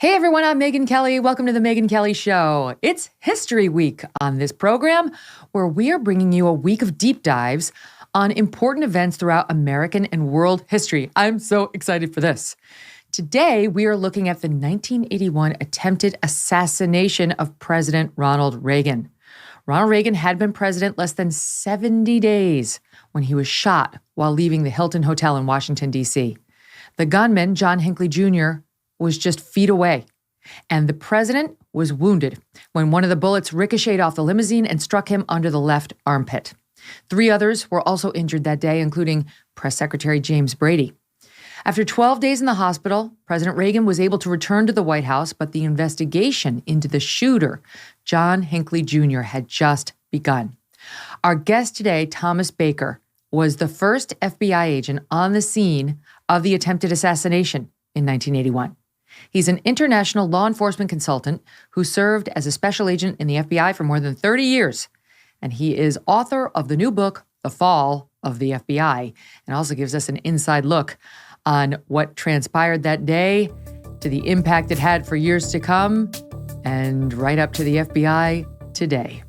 Hey everyone, I'm Megyn Kelly. Welcome to the Megyn Kelly Show. It's History Week on this program, where we are bringing you a week of deep dives on important events throughout American and world history. I'm so excited for this. Today, we are looking at the 1981 attempted assassination of President Ronald Reagan. Ronald Reagan had been president less than 70 days when he was shot while leaving the Hilton Hotel in Washington, D.C. The gunman, John Hinckley Jr., was just feet away, and the president was wounded when one of the bullets ricocheted off the limousine and struck him under the left armpit. 3 others were also injured that day, including Press Secretary James Brady. After 12 days in the hospital, President Reagan was able to return to the White House, but the investigation into the shooter, John Hinckley Jr., had just begun. Our guest today, Thomas Baker, was the first FBI agent on the scene of the attempted assassination in 1981. He's an international law enforcement consultant who served as a special agent in the FBI for more than 30 years. And he is author of the new book, The Fall of the FBI, and also gives us an inside look on what transpired that day, to the impact it had for years to come, and right up to the FBI today.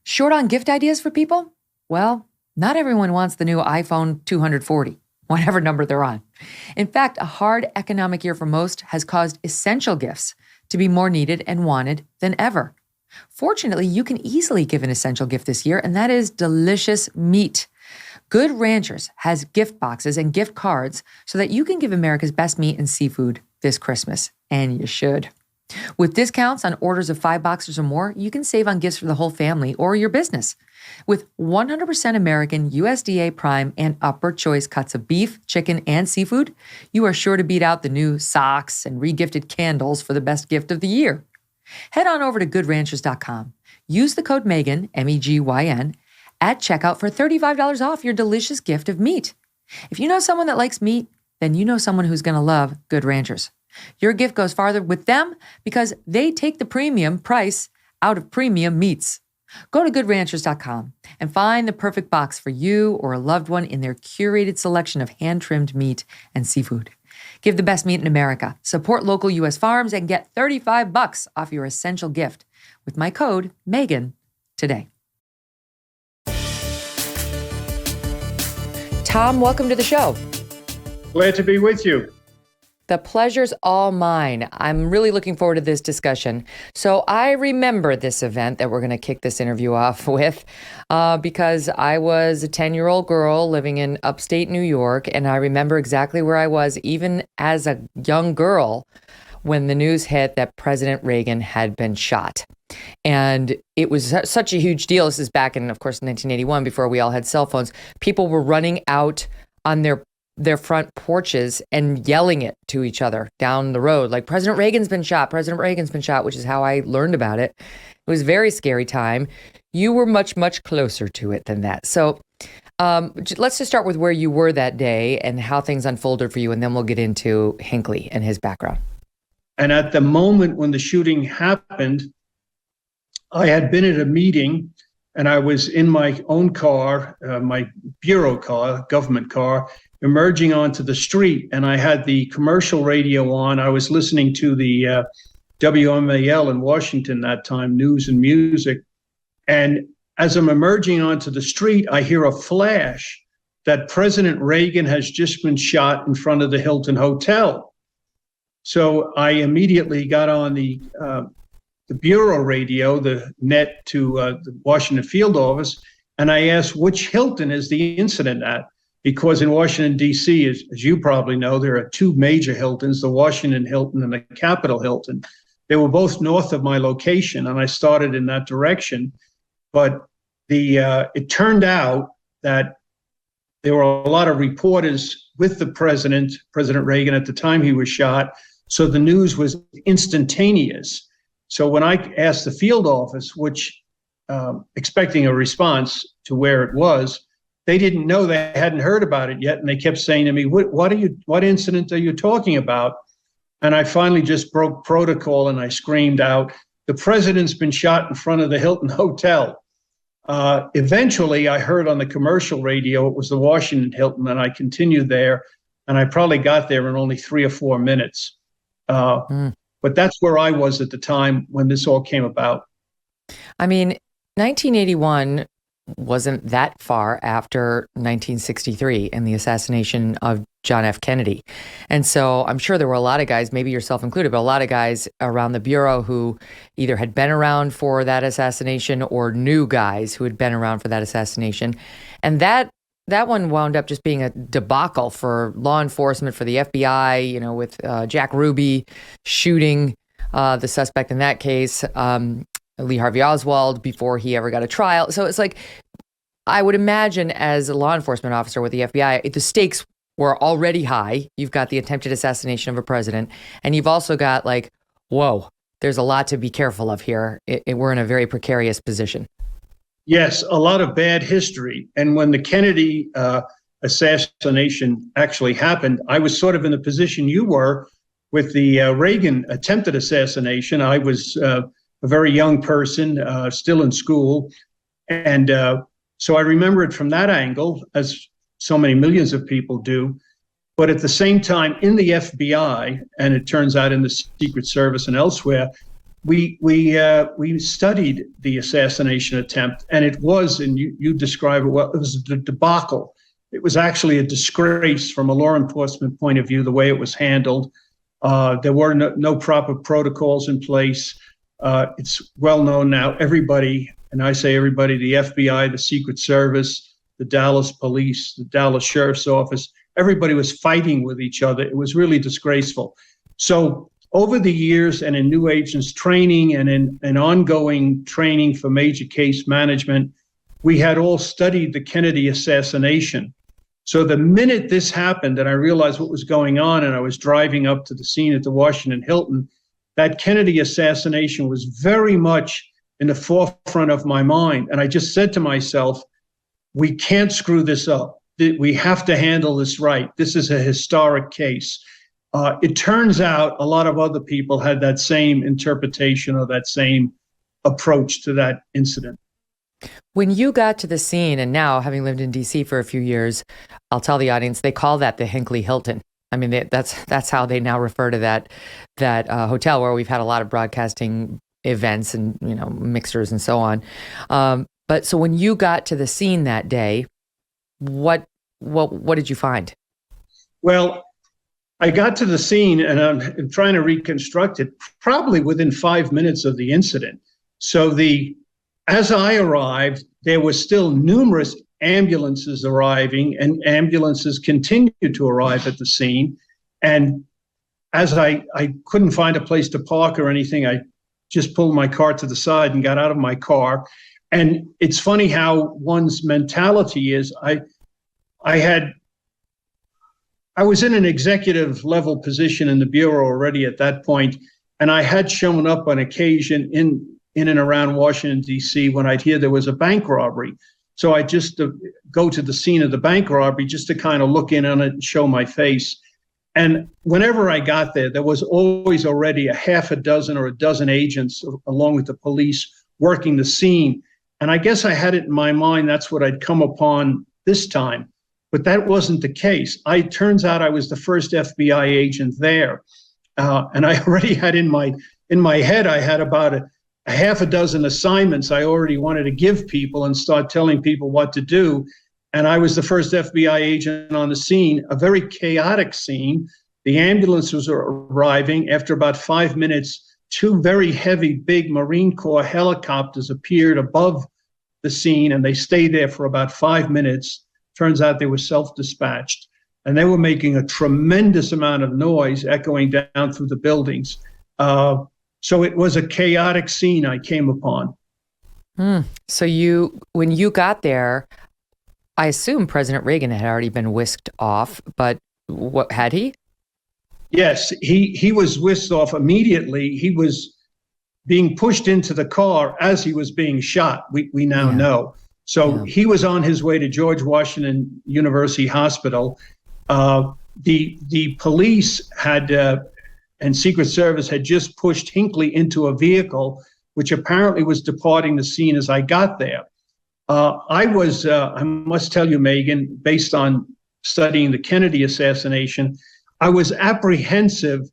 Short on gift ideas for people? Well, not everyone wants the new iPhone 240. Whatever number they're on. In fact, a hard economic year for most has caused essential gifts to be more needed and wanted than ever. Fortunately, you can easily give an essential gift this year, and that is delicious meat. Good Ranchers has gift boxes and gift cards so that you can give America's best meat and seafood this Christmas, and you should. With discounts on orders of 5 boxes or more, you can save on gifts for the whole family or your business. With 100% American USDA prime and upper choice cuts of beef, chicken, and seafood, you are sure to beat out the new socks and regifted candles for the best gift of the year. Head on over to goodranchers.com. Use the code MEGYN, MEGYN, at checkout for $35 off your delicious gift of meat. If you know someone that likes meat, then you know someone who's going to love Good Ranchers. Your gift goes farther with them because they take the premium price out of premium meats. Go to goodranchers.com and find the perfect box for you or a loved one in their curated selection of hand-trimmed meat and seafood. Give the best meat in America. Support local U.S. farms and get $35 off your essential gift with my code MEGYN today. Tom, welcome to the show. Glad to be with you. The pleasure's all mine. I'm really looking forward to this discussion. So I remember this event that we're going to kick this interview off with because I was a 10-year-old girl living in upstate New York, and I remember exactly where I was even as a young girl when the news hit that President Reagan had been shot. And it was such a huge deal. This is back in, of course, 1981, before we all had cell phones. People were running out on their front porches and yelling it to each other down the road, like, President Reagan's been shot, President Reagan's been shot, which is how I learned about it. It was a very scary time. You were much, much closer to it than that. So let's just start with where you were that day and how things unfolded for you, and then we'll get into Hinckley and his background. And at the moment when the shooting happened, I had been at a meeting and I was in my own car, my bureau car, government car, emerging onto the street, and I had the commercial radio on. I was listening to the WMAL in Washington that time, news and music. And as I'm emerging onto the street, I hear a flash that President Reagan has just been shot in front of the Hilton Hotel. So I immediately got on the bureau radio, the net to the Washington field office, and I asked, which Hilton is the incident at? Because in Washington, D.C., as you probably know, there are 2 major Hiltons, the Washington Hilton and the Capitol Hilton. They were both north of my location, and I started in that direction. But it turned out that there were a lot of reporters with the President Reagan at the time he was shot, so the news was instantaneous. So when I asked the field office, which expecting a response to where it was, they didn't know, they hadn't heard about it yet, and they kept saying to me, what incident are you talking about? And I finally just broke protocol and I screamed out, the president's been shot in front of the Hilton Hotel. Eventually, I heard on the commercial radio, it was the Washington Hilton, and I continued there. and I probably got there in only 3 or 4 minutes. But that's where I was at the time when this all came about. I mean, 1981 wasn't that far after 1963 and the assassination of John F. Kennedy. And so I'm sure there were a lot of guys, maybe yourself included, but a lot of guys around the Bureau who either had been around for that assassination or knew guys who had been around for that assassination. And that one wound up just being a debacle for law enforcement, for the FBI, you know, with Jack Ruby shooting the suspect in that case, Lee Harvey Oswald, before he ever got a trial. So it's like, I would imagine as a law enforcement officer with the FBI, the stakes were already high. You've got the attempted assassination of a president, and you've also got like, whoa, there's a lot to be careful of here. We're in a very precarious position. Yes, a lot of bad history. And when the Kennedy assassination actually happened, I was sort of in the position you were with the Reagan attempted assassination. I was a very young person, still in school. And so I remember it from that angle, as so many millions of people do. But at the same time, in the FBI, and it turns out in the Secret Service and elsewhere, we studied the assassination attempt, and it was, and you describe it well, it was a debacle. It was actually a disgrace from a law enforcement point of view, the way it was handled. There were no proper protocols in place. It's well known now, everybody, and I say everybody, the FBI, the Secret Service, the Dallas Police, the Dallas Sheriff's Office, everybody was fighting with each other. It was really disgraceful. So over the years and in new agents training and in ongoing training for major case management, we had all studied the Kennedy assassination. So the minute this happened and I realized what was going on and I was driving up to the scene at the Washington Hilton, that Kennedy assassination was very much in the forefront of my mind. And I just said to myself, we can't screw this up. We have to handle this right. This is a historic case. It turns out a lot of other people had that same interpretation or that same approach to that incident. When you got to the scene, and now having lived in D.C. for a few years, I'll tell the audience, they call that the Hinckley Hilton. I mean, that's how they now refer to that hotel where we've had a lot of broadcasting events and, you know, mixers and so on. But so when you got to the scene that day, what did you find? Well, I got to the scene and I'm trying to reconstruct it probably within 5 minutes of the incident. So as I arrived, there were still numerous ambulances arriving, and ambulances continued to arrive at the scene. And as I couldn't find a place to park or anything, I just pulled my car to the side and got out of my car. And it's funny how one's mentality is. I was in an executive level position in the Bureau already at that point, and I had shown up on occasion in and around Washington, D.C. when I'd hear there was a bank robbery. So I just go to the scene of the bank robbery just to kind of look in on it and show my face. And whenever I got there, there was always already a half a dozen or a dozen agents along with the police working the scene. And I guess I had it in my mind that's what I'd come upon this time. But that wasn't the case. Turns out I was the first FBI agent there. And I already had in my head, I had about a half a dozen assignments I already wanted to give people and start telling people what to do. And I was the first FBI agent on the scene, a very chaotic scene. The ambulances were arriving. After about 5 minutes, two very heavy, big Marine Corps helicopters appeared above the scene, and they stayed there for about 5 minutes. Turns out they were self-dispatched, and they were making a tremendous amount of noise echoing down through the buildings. So it was a chaotic scene I came upon. So when you got there, I assume President Reagan had already been whisked off, but what had he? Yes, he was whisked off immediately. He was being pushed into the car as he was being shot, we now know. So he was on his way to George Washington University Hospital. The police had and Secret Service had just pushed Hinckley into a vehicle, which apparently was departing the scene as I got there. I must tell you, Megyn, based on studying the Kennedy assassination, I was apprehensive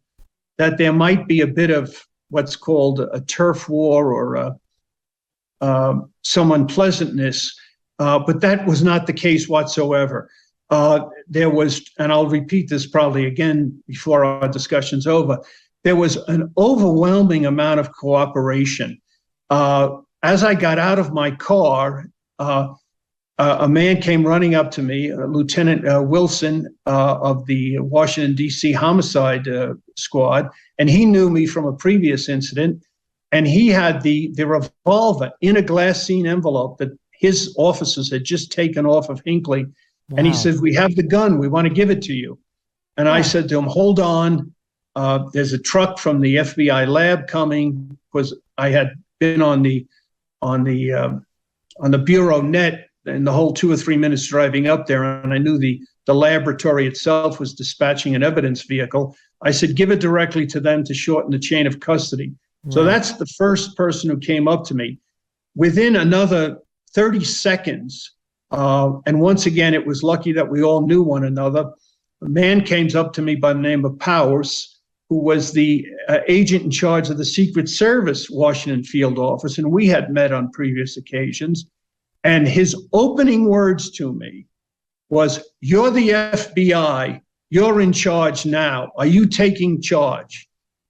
that there might be a bit of what's called a turf war or some unpleasantness, but that was not the case whatsoever. There was, and I'll repeat this probably again before our discussion's over, there was an overwhelming amount of cooperation. As I got out of my car, a man came running up to me, Lieutenant Wilson of the Washington, D.C. Homicide Squad, and he knew me from a previous incident, and he had the revolver in a glassine envelope that his officers had just taken off of Hinckley. Wow. And he said, "We have the gun. We want to give it to you." And I said to him, "Hold on. There's a truck from the FBI lab coming," because I had been on the Bureau net in the whole 2 or 3 minutes driving up there, and I knew the laboratory itself was dispatching an evidence vehicle. I said, "Give it directly to them to shorten the chain of custody." Right. So that's the first person who came up to me. Within another 30 seconds, and once again, it was lucky that we all knew one another, a man came up to me by the name of Powers, who was the agent in charge of the Secret Service Washington field office, and we had met on previous occasions. And his opening words to me was, "You're the FBI. You're in charge now. Are you taking charge?"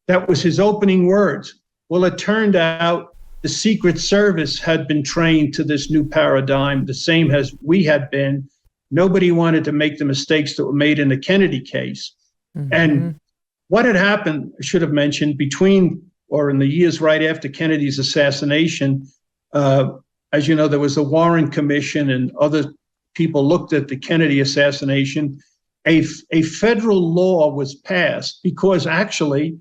That was his opening words. Well, it turned out the Secret Service had been trained to this new paradigm, the same as we had been. Nobody wanted to make the mistakes that were made in the Kennedy case. Mm-hmm. And what had happened, I should have mentioned, between or in the years right after Kennedy's assassination, as you know, there was the Warren Commission and other people looked at the Kennedy assassination. A federal law was passed because actually,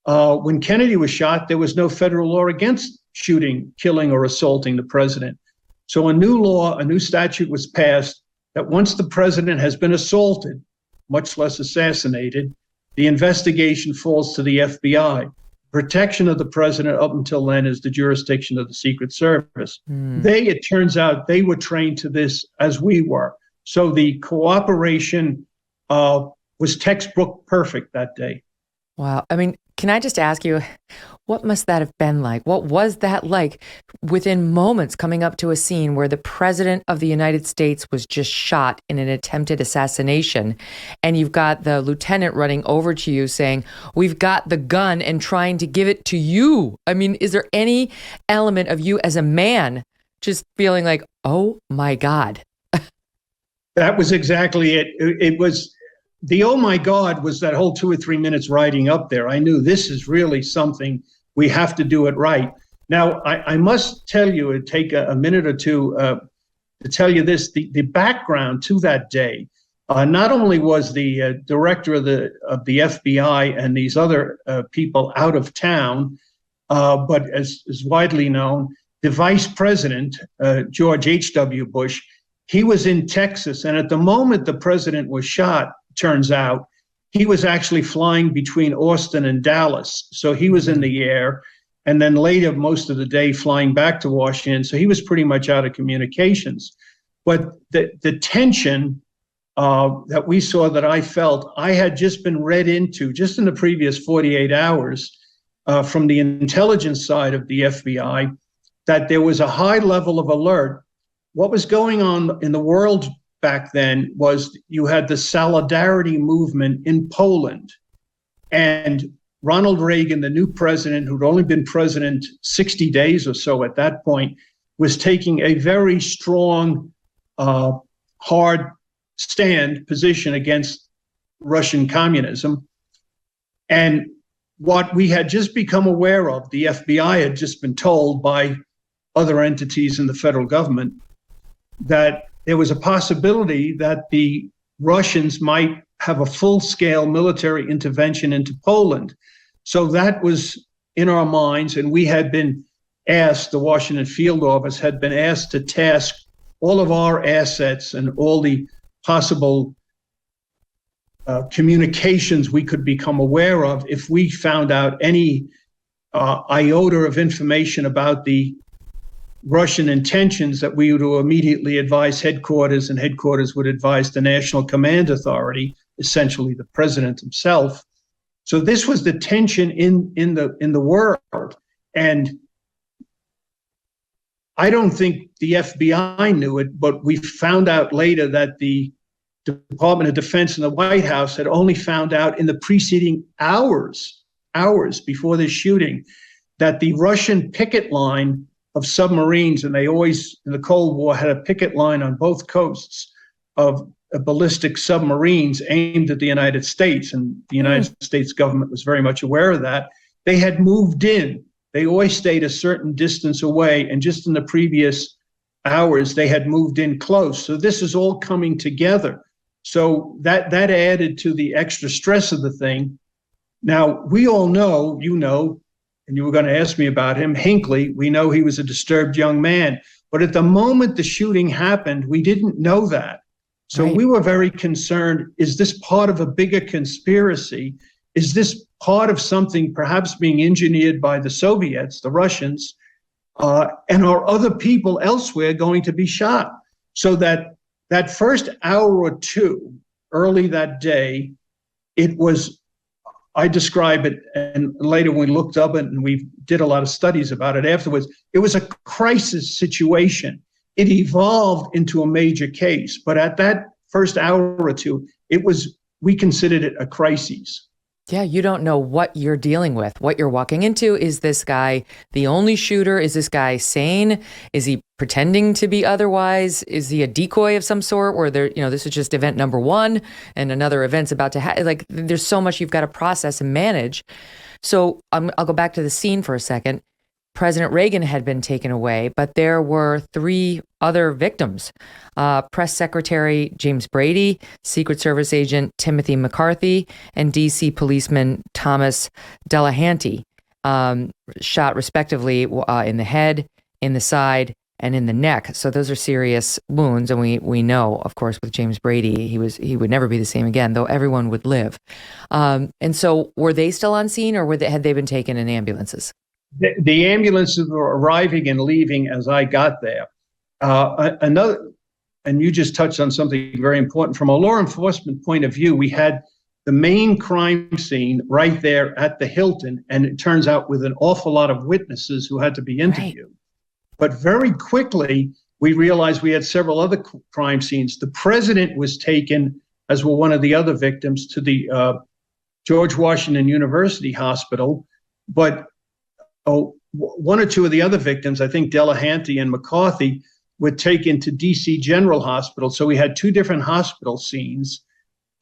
when Kennedy was shot, there was no federal law against shooting, killing, or assaulting the president. So a new law, a new statute was passed that once the president has been assaulted, much less assassinated, the investigation falls to the FBI. Protection of the president up until then is the jurisdiction of the Secret Service. It turns out they were trained to this as we were. So the cooperation was textbook perfect that day. Wow. I mean, can I just ask you, what must that have been like? What was that like within moments coming up to a scene where the president of the United States was just shot in an attempted assassination, and you've got the lieutenant running over to you saying, "We've got the gun," and trying to give it to you? I mean, is there any element of you as a man just feeling like, oh my God? That was exactly it. It was... The "oh my God" was that whole 2 or 3 minutes riding up there. I knew this is really something, we have to do it right. Now, I must tell you, it'd take a minute or two to tell you this, the background to that day. Not only was the director of the FBI and these other people out of town, but as is widely known, the vice president, George H.W. Bush, he was in Texas. And at the moment the president was shot, turns out, he was actually flying between Austin and Dallas. So he was in the air, and then later, most of the day, flying back to Washington. So he was pretty much out of communications. But the tension that we saw, that I felt, I had just been read into, just in the previous 48 hours, from the intelligence side of the FBI, that there was a high level of alert. What was going on in the world back then was you had the Solidarity movement in Poland, and Ronald Reagan, the new president, who'd only been president 60 days or so at that point, was taking a very strong, hard stand position against Russian communism. And what we had just become aware of, the FBI had just been told by other entities in the federal government, that there was a possibility that the Russians might have a full-scale military intervention into Poland. So that was in our minds, and we had been asked, the Washington field office had been asked to task all of our assets and all the possible communications we could become aware of if we found out any iota of information about the Russian intentions, that we were to immediately advise headquarters, and headquarters would advise the National Command Authority, essentially the president himself. So this was the tension in the world. And I don't think the FBI knew it, but we found out later that the Department of Defense and the White House had only found out in the preceding hours before the shooting, that the Russian picket line of submarines, and they always, in the Cold War, had a picket line on both coasts of ballistic submarines aimed at the United States, and the United States government was very much aware of that. They had moved in. They always stayed a certain distance away, and just in the previous hours, they had moved in close. So this is all coming together. So that added to the extra stress of the thing. Now, we all know, and you were going to ask me about him, Hinckley, we know he was a disturbed young man. But at the moment the shooting happened, we didn't know that. So we were very concerned, is this part of a bigger conspiracy? Is this part of something perhaps being engineered by the Soviets, the Russians, and are other people elsewhere going to be shot? So that first hour or two early that day, it was, I describe it, and later when we looked up it and we did a lot of studies about it afterwards, it was a crisis situation. It evolved into a major case, but at that first hour or two, we considered it a crisis. Yeah, you don't know what you're dealing with, what you're walking into. Is this guy the only shooter? Is this guy sane? Is he pretending to be otherwise? Is he a decoy of some sort where this is just event number one and another event's about to happen? Like, there's so much you've got to process and manage. So I'll go back to the scene for a second. President Reagan had been taken away, but there were 3 other victims. Press Secretary James Brady, Secret Service agent Timothy McCarthy, and D.C. policeman Thomas Delahanty, shot respectively in the head, in the side, and in the neck. So those are serious wounds. And we know, of course, with James Brady, he would never be the same again, though everyone would live. And so were they still on scene, or had they been taken in ambulances? The ambulances were arriving and leaving as I got there. And you just touched on something very important. From a law enforcement point of view, we had the main crime scene right there at the Hilton, and it turns out with an awful lot of witnesses who had to be interviewed. Right. But very quickly, we realized we had several other crime scenes. The president was taken, as were one of the other victims, to the George Washington University Hospital, but one or two of the other victims, I think Delahanty and McCarthy, were taken to DC General Hospital. So we had 2 different hospital scenes.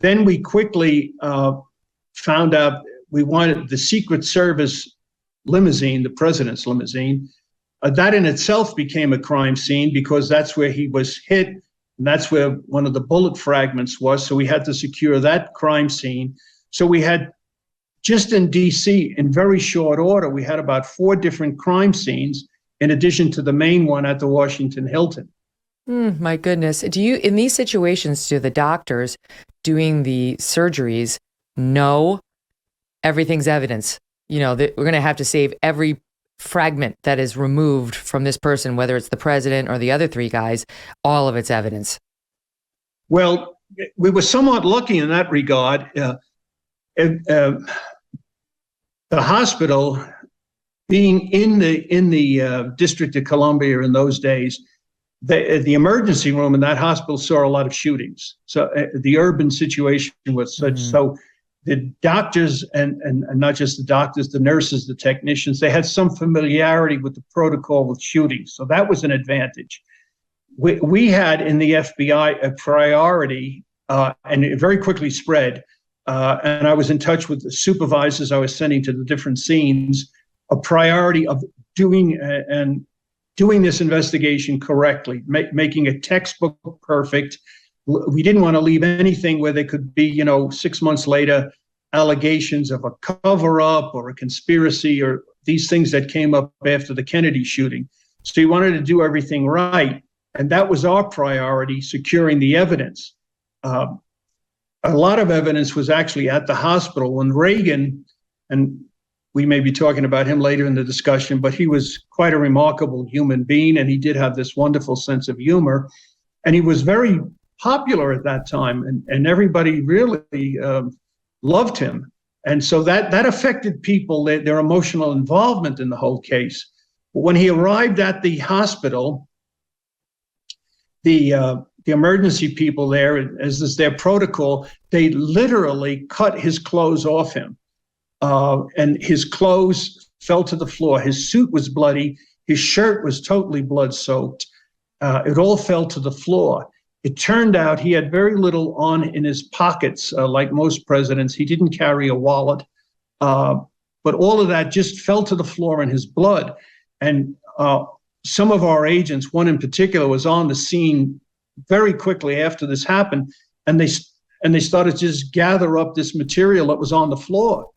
Then we quickly found out we wanted the Secret Service limousine, the president's limousine. That in itself became a crime scene because that's where he was hit, and that's where one of the bullet fragments was. So we had to secure that crime scene. So we had, just in DC, in very short order, we had about 4 different crime scenes in addition to the main one at the Washington Hilton. My goodness. In these situations, do the doctors doing the surgeries know everything's evidence? That we're going to have to save every fragment that is removed from this person, whether it's the president or the other 3 guys, all of its evidence? Well, we were somewhat lucky in that regard. The hospital, being in the District of Columbia in those days, the emergency room in that hospital saw a lot of shootings. So the urban situation was such. So the doctors and not just the doctors, the nurses, the technicians, they had some familiarity with the protocol with shootings. So that was an advantage. We had in the FBI a priority, and it very quickly spread. And I was in touch with the supervisors I was sending to the different scenes, a priority of doing this investigation correctly, making a textbook perfect. We didn't want to leave anything where there could be, 6 months later, allegations of a cover-up or a conspiracy or these things that came up after the Kennedy shooting. So we wanted to do everything right. And that was our priority, securing the evidence. A lot of evidence was actually at the hospital when Reagan, and we may be talking about him later in the discussion, but he was quite a remarkable human being, and he did have this wonderful sense of humor. And he was very popular at that time, and everybody really loved him. And so that affected people, their emotional involvement in the whole case. When he arrived at the hospital, the emergency people there, as is their protocol, they literally cut his clothes off him. And his clothes fell to the floor. His suit was bloody. His shirt was totally blood-soaked. It all fell to the floor. It turned out he had very little on in his pockets, like most presidents. He didn't carry a wallet. But all of that just fell to the floor in his blood. And some of our agents, one in particular, was on the scene very quickly after this happened, and they started to just gather up this material that was on the floor.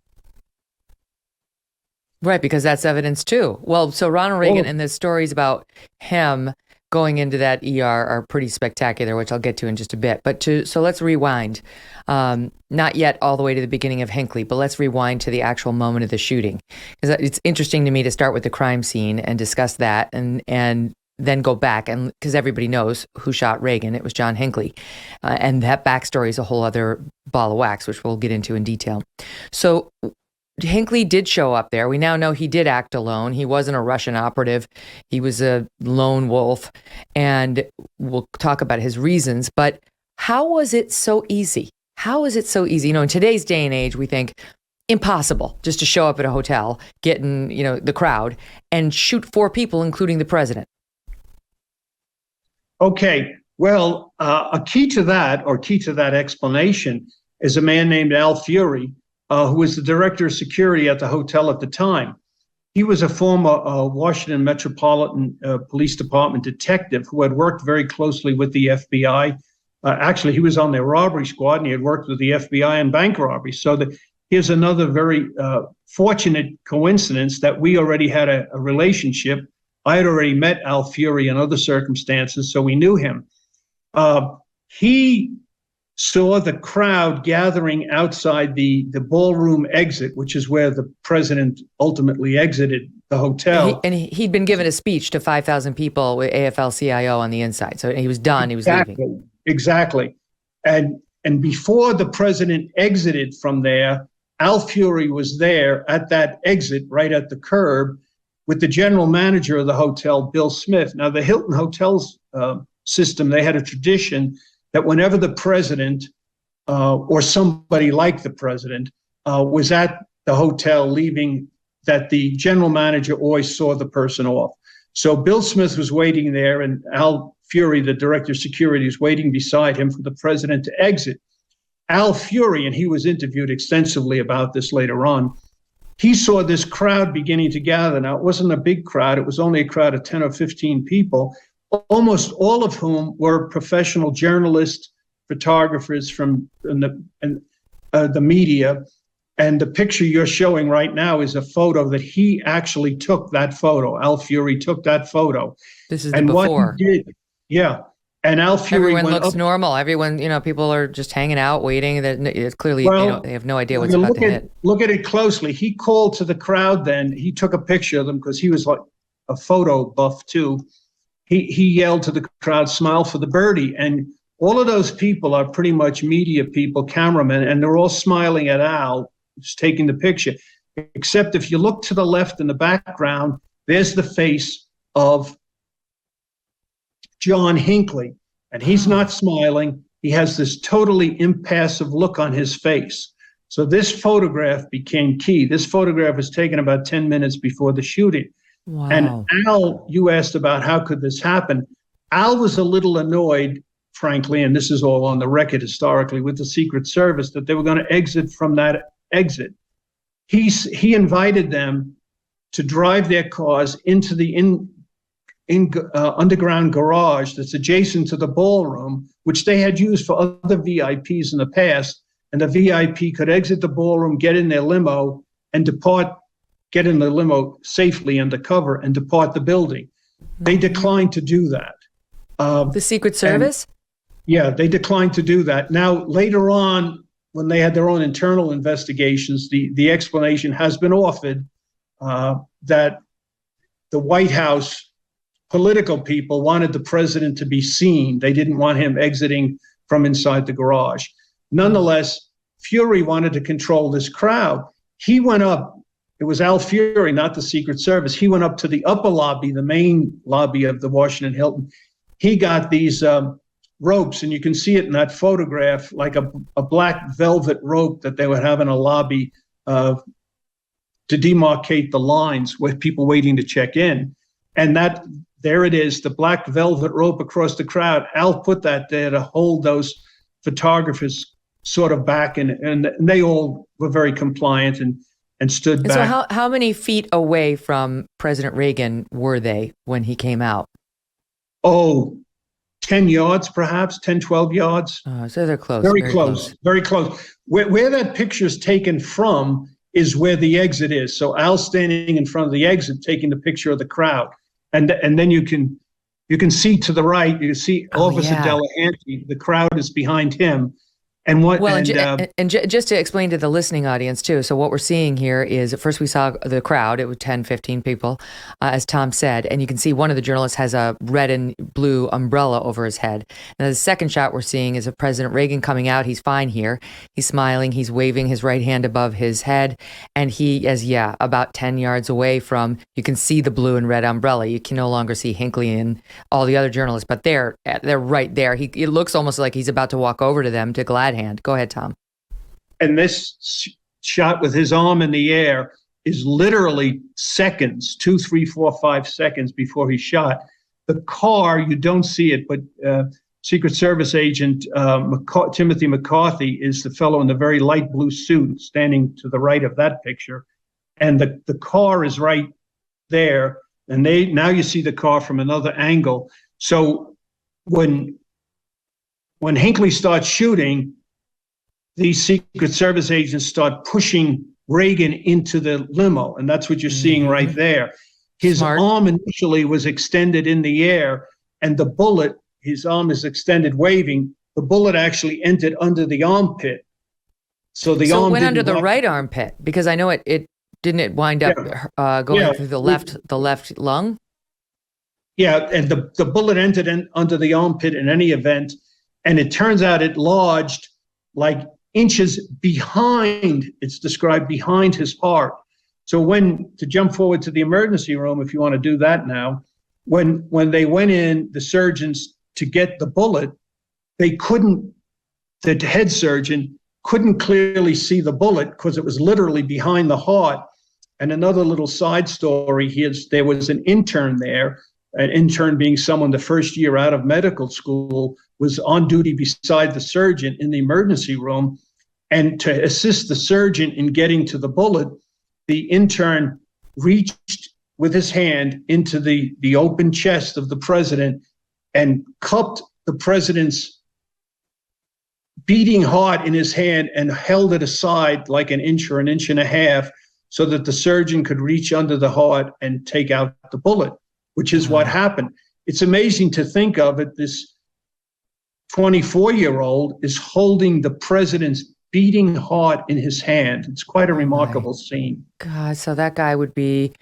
Right, because that's evidence too. Well, so Ronald Reagan and the stories about him going into that ER are pretty spectacular, which I'll get to in just a bit. So let's rewind. Not yet all the way to the beginning of Hinckley, but let's rewind to the actual moment of the shooting. Because it's interesting to me to start with the crime scene and discuss that, and then go back, and because everybody knows who shot Reagan, it was John Hinckley, and that backstory is a whole other ball of wax, which we'll get into in detail. So Hinckley did show up there. We now know he did act alone. He wasn't a Russian operative. He was a lone wolf, and we'll talk about his reasons. But how was it so easy? How is it so easy? You know, in today's day and age, we think impossible just to show up at a hotel, get in, the crowd, and shoot 4 people, including the president. Okay, well, a key to that explanation is a man named Al Fury, who was the director of security at the hotel at the time. He was a former Washington Metropolitan Police Department detective who had worked very closely with the FBI. Actually, he was on their robbery squad, and he had worked with the FBI in bank robberies. So here's another very fortunate coincidence that we already had a relationship. I had already met Al Fury in other circumstances, so we knew him. He saw the crowd gathering outside the ballroom exit, which is where the president ultimately exited the hotel. And he'd been given a speech to 5,000 people with AFL-CIO on the inside. So he was done. He was leaving. Exactly. And before the president exited from there, Al Fury was there at that exit, right at the curb, with the general manager of the hotel, Bill Smith. Now, the Hilton Hotels system, they had a tradition that whenever the president or somebody like the president was at the hotel leaving, that the general manager always saw the person off. So Bill Smith was waiting there, and Al Fury, the director of security, was waiting beside him for the president to exit. Al Fury, and he was interviewed extensively about this later on, he saw this crowd beginning to gather. Now, it wasn't a big crowd. It was only a crowd of 10 or 15 people, almost all of whom were professional journalists, photographers from the media. And the picture you're showing right now is a photo that he actually took that photo. Al Fury took that photo. This is the before. What he did, yeah. And Al Fury Everyone looks normal. Everyone, people are just hanging out, waiting. It's clearly, they have no idea what's about to hit. Look at it closely. He called to the crowd then. He took a picture of them because he was like a photo buff too. He yelled to the crowd, "Smile for the birdie." And all of those people are pretty much media people, cameramen, and they're all smiling at Al, who's taking the picture. Except if you look to the left in the background, there's the face of John Hinckley, and he's not smiling. He has this totally impassive look on his face. So this photograph became key. This photograph was taken about 10 minutes before the shooting. Wow. And Al, you asked about how could this happen. Al was a little annoyed, frankly, and this is all on the record historically, with the Secret Service, that they were going to exit from that exit. He invited them to drive their cars into the underground garage that's adjacent to the ballroom, which they had used for other VIPs in the past. And the VIP could exit the ballroom, get in their limo, and get in the limo safely undercover and depart the building. They declined to do that. The Secret Service? Yeah, they declined to do that. Now, later on, when they had their own internal investigations, the explanation has been offered that the White House political people wanted the president to be seen. They didn't want him exiting from inside the garage. Nonetheless, Fury wanted to control this crowd. He went up, it was Al Fury, not the Secret Service. He went up to the upper lobby, the main lobby of the Washington Hilton. He got these ropes, and you can see it in that photograph, like a black velvet rope that they would have in a lobby to demarcate the lines with people waiting to check in. And that, there it is, the black velvet rope across the crowd. Al put that there to hold those photographers sort of back, and they all were very compliant and stood back. So how many feet away from President Reagan were they when he came out? Oh, 10 yards, perhaps, 10, 12 yards. So they're close. Very close. Very close. Where that picture is taken from is where the exit is. So Al's standing in front of the exit, taking the picture of the crowd. And then you can see to the right, you can see Officer Delahanty, the crowd is behind him. And just to explain to the listening audience too, so what we're seeing here is, at first we saw the crowd, it was 10, 15 people, as Tom said, and you can see one of the journalists has a red and blue umbrella over his head. And the second shot we're seeing is of President Reagan coming out. He's fine here. He's smiling. He's waving his right hand above his head. And he is, about 10 yards away from, you can see the blue and red umbrella. You can no longer see Hinckley and all the other journalists, but they're right there. It looks almost like he's about to walk over to them to glad hand. Go ahead, Tom. And this shot with his arm in the air is literally seconds, 2, 3, 4, 5 seconds before he's shot. The car, you don't see it, but Secret Service agent Timothy McCarthy is the fellow in the very light blue suit standing to the right of that picture. And the car is right there. And now you see the car from another angle. So when Hinckley starts shooting, these Secret Service agents start pushing Reagan into the limo, and that's what you're seeing right there. His arm initially was extended in the air, and the bullet, his arm is extended waving, the bullet actually entered under the armpit. So it went under the right armpit, because I know it didn't wind up going through the left lung? Yeah, and the bullet entered under the armpit in any event, and it turns out it lodged like inches behind, it's described behind his heart. So to jump forward to the emergency room, if you want to do that now, when they went in, the surgeons, to get the bullet, the head surgeon couldn't clearly see the bullet because it was literally behind the heart. And another little side story here, there was an intern there, an intern being someone the first year out of medical school, was on duty beside the surgeon in the emergency room. And to assist the surgeon in getting to the bullet, the intern reached with his hand into the open chest of the president and cupped the president's beating heart in his hand and held it aside like an inch or an inch and a half so that the surgeon could reach under the heart and take out the bullet, which is what happened. It's amazing to think of it. This 24-year-old is holding the president's beating heart in his hand. It's quite a remarkable scene. God, so that guy would be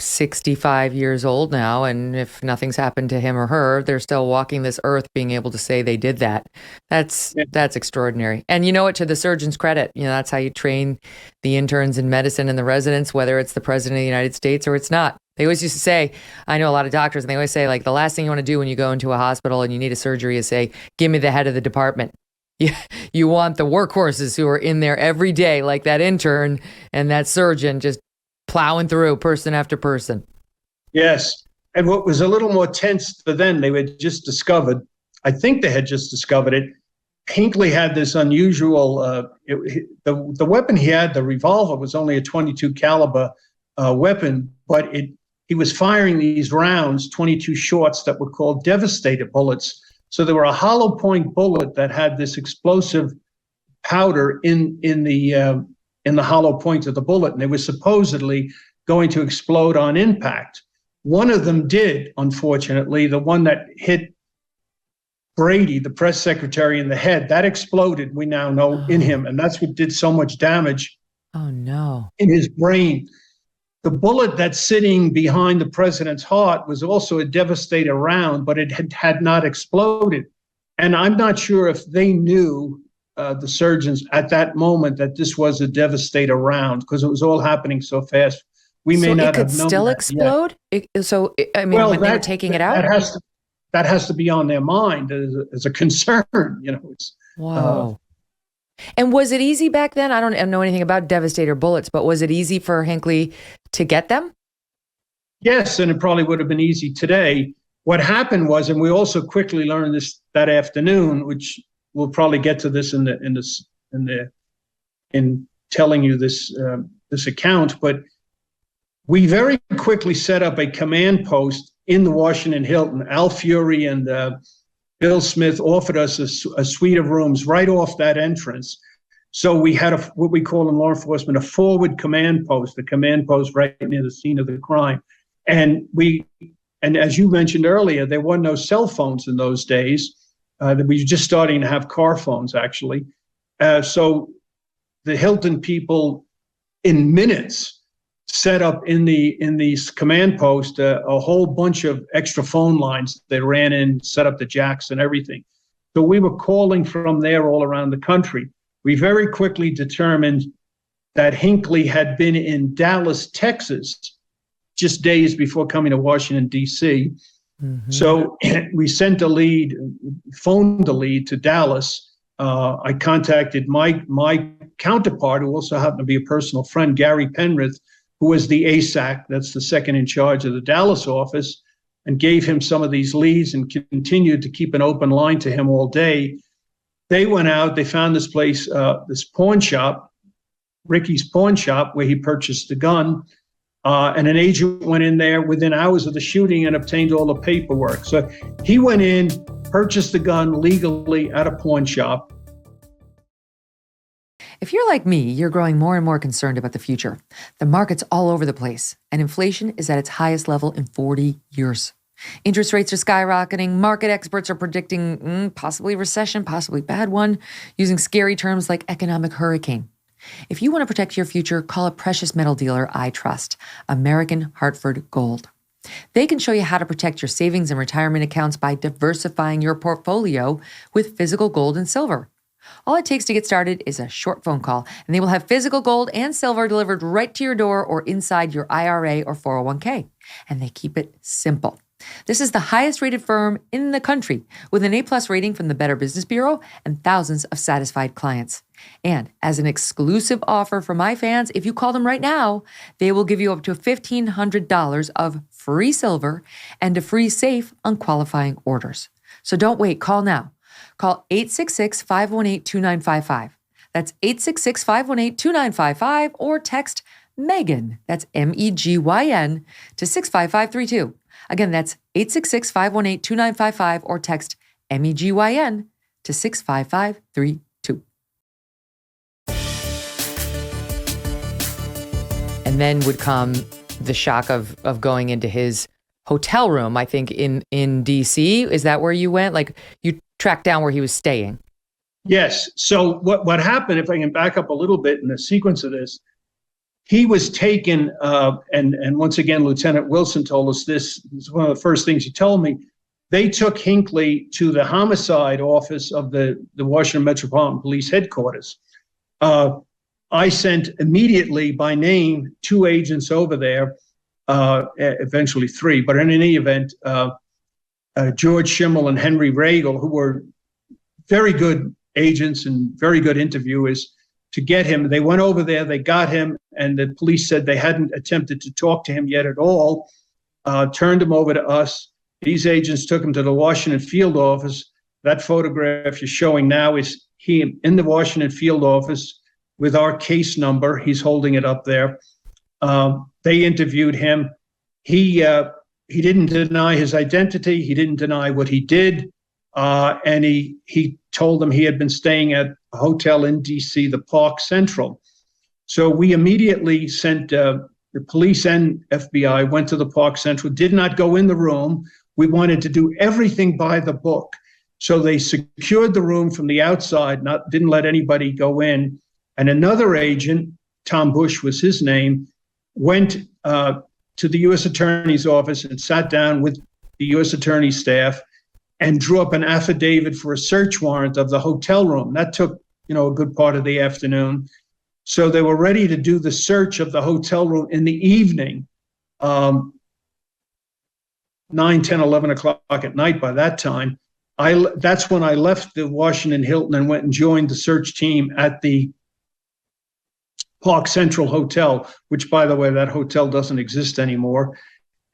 65 years old now, and if nothing's happened to him or her, they're still walking this earth being able to say they did that. That's extraordinary. And you know what, to the surgeon's credit, that's how you train the interns in medicine and the residents, whether it's the president of the United States or it's not. They always used to say, I know a lot of doctors, and they always say, like, the last thing you want to do when you go into a hospital and you need a surgery is say, give me the head of the department. You want the workhorses who are in there every day, like that intern and that surgeon, just plowing through person after person. Yes. And what was a little more tense for them, they had just discovered, I think they had just discovered it, Hinckley had this unusual, the weapon he had, the revolver, was only a .22 caliber weapon, but he was firing these rounds, 22 shorts, that were called devastator bullets. So there were a hollow point bullet that had this explosive powder in the hollow point of the bullet, and they were supposedly going to explode on impact. One of them did, unfortunately. The one that hit Brady, the press secretary, in the head. That exploded, we now know, in him. And that's what did so much damage in his brain. The bullet that's sitting behind the president's heart was also a devastator round, but it had not exploded. And I'm not sure if they knew, the surgeons at that moment, that this was a devastator round, because it was all happening so fast. We may not have known. So it could still explode? I mean, when they were taking it out? That has to be on their mind as a concern, you know. Whoa. And was it easy back then? I don't know anything about devastator bullets, but was it easy for Hinckley to get them? Yes, and it probably would have been easy today. What happened was, and we also quickly learned this that afternoon, which we'll probably get to this in telling you this account, but we very quickly set up a command post in the Washington Hilton. Al Fury and Bill Smith offered us a suite of rooms right off that entrance. So we had what we call in law enforcement a forward command post, a command post right near the scene of the crime. And as you mentioned earlier, there were no cell phones in those days. We were just starting to have car phones, actually. So the Hilton people, in minutes, set up in these command post a whole bunch of extra phone lines. They ran in, set up the jacks and everything. So we were calling from there all around the country. We very quickly determined that Hinckley had been in Dallas, Texas, just days before coming to Washington, D.C. Mm-hmm. So we sent phoned a lead to Dallas. I contacted my counterpart, who also happened to be a personal friend, Gary Penrith, who was the ASAC, that's the second in charge of the Dallas office, and gave him some of these leads and continued to keep an open line to him all day. They went out, they found this place, this pawn shop, Ricky's pawn shop, where he purchased the gun. And an agent went in there within hours of the shooting and obtained all the paperwork. So he went in, purchased the gun legally at a pawn shop. If you're like me, you're growing more and more concerned about the future. The market's all over the place, and inflation is at its highest level in 40 years. Interest rates are skyrocketing. Market experts are predicting possibly recession, possibly bad one, using scary terms like economic hurricane. If you want to protect your future, call a precious metal dealer I trust, American Hartford Gold. They can show you how to protect your savings and retirement accounts by diversifying your portfolio with physical gold and silver. All it takes to get started is a short phone call, and they will have physical gold and silver delivered right to your door or inside your IRA or 401k. And they keep it simple. This is the highest rated firm in the country with an A+ rating from the Better Business Bureau and thousands of satisfied clients. And as an exclusive offer for my fans, if you call them right now, they will give you up to $1,500 of free silver and a free safe on qualifying orders. So don't wait. Call now. Call 866-518-2955. That's 866-518-2955 or text Megyn, that's MEGYN, to 65532. Again, that's 866-518-2955 or text MEGYN to 65532. And then would come the shock of going into his hotel room, I think, in D.C. Is that where you went? Like, you tracked down where he was staying? Yes. So what happened, if I can back up a little bit in the sequence of this, he was taken, and once again, Lieutenant Wilson told us this is one of the first things he told me. They took Hinckley to the homicide office of the Washington Metropolitan Police headquarters. I sent immediately by name 2 agents over there, eventually 3, but in any event, George Schimmel and Henry Regal, who were very good agents and very good interviewers, to get him. They went over there, they got him, and the police said they hadn't attempted to talk to him yet at all, turned him over to us. These agents took him to the Washington field office. That photograph you're showing now is he in the Washington field office with our case number. He's holding it up there. They interviewed him. He didn't deny his identity. He didn't deny what he did. And he told them he had been staying at a hotel in D.C., the Park Central. So we immediately sent the police and FBI, went to the Park Central, did not go in the room. We wanted to do everything by the book. So they secured the room from the outside, didn't let anybody go in. And another agent, Tom Bush was his name, went to the U.S. Attorney's office and sat down with the U.S. Attorney's staff and drew up an affidavit for a search warrant of the hotel room. That took, a good part of the afternoon. So they were ready to do the search of the hotel room in the evening, 9, 10, 11 o'clock at night by that time. That's when I left the Washington Hilton and went and joined the search team at the Park Central Hotel, which, by the way, that hotel doesn't exist anymore.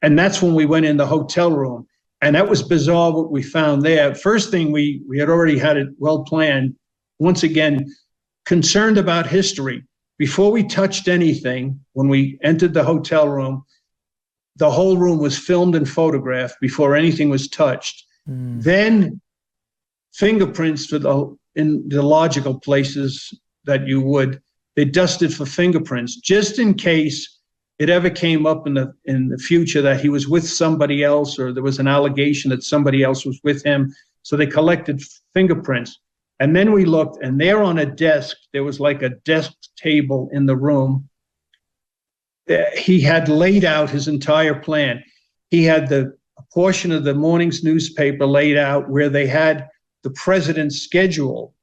And that's when we went in the hotel room. And that was bizarre what we found there. First thing, we had already had it well planned. Once again, concerned about history. Before we touched anything, when we entered the hotel room, the whole room was filmed and photographed before anything was touched. Then fingerprints in the logical places that you would. They dusted for fingerprints just in case it ever came up in the future that he was with somebody else, or there was an allegation that somebody else was with him. So they collected fingerprints. And then we looked, and there on a desk, there was like a desk table in the room. He had laid out his entire plan. He had a portion of the morning's newspaper laid out where they had the president's schedule.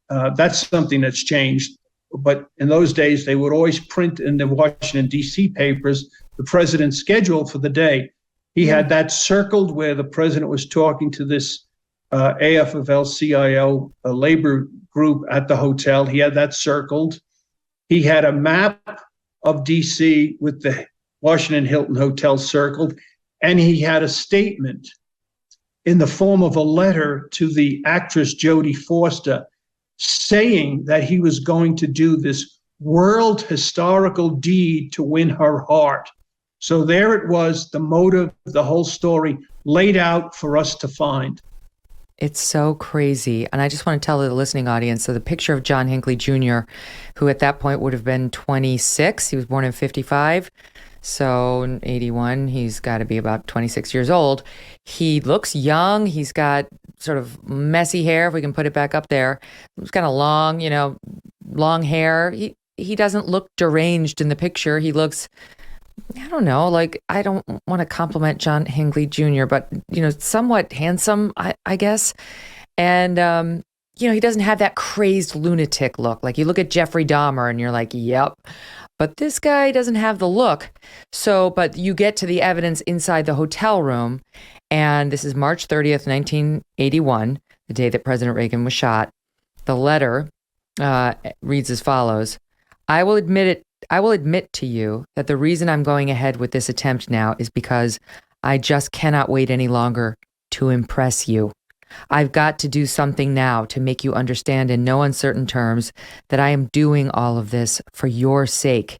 That's something that's changed. But in those days, they would always print in the Washington, D.C. papers the president's schedule for the day. He had that circled where the president was talking to this AFL-CIO labor group at the hotel. He had that circled. He had a map of D.C. with the Washington Hilton Hotel circled. And he had a statement in the form of a letter to the actress Jodie Foster saying that he was going to do this world historical deed to win her heart. So there it was, the motive, the whole story laid out for us to find. It's so crazy. And I just want to tell the listening audience, so the picture of John Hinckley Jr., who at that point would have been 26, he was born in 55. So in 81, he's got to be about 26 years old. He looks young. He's got sort of messy hair, if we can put it back up there. He's kind of long, long hair. He doesn't look deranged in the picture. He looks, I don't know, like, I don't want to compliment John Hinckley Jr., but, somewhat handsome, I guess. And, he doesn't have that crazed lunatic look. Like, you look at Jeffrey Dahmer and you're like, yep. But this guy doesn't have the look. So, but you get to the evidence inside the hotel room, and this is March 30th, 1981, the day that President Reagan was shot. The letter reads as follows: I will admit to you that the reason I'm going ahead with this attempt now is because I just cannot wait any longer to impress you. I've got to do something now to make you understand in no uncertain terms that I am doing all of this for your sake.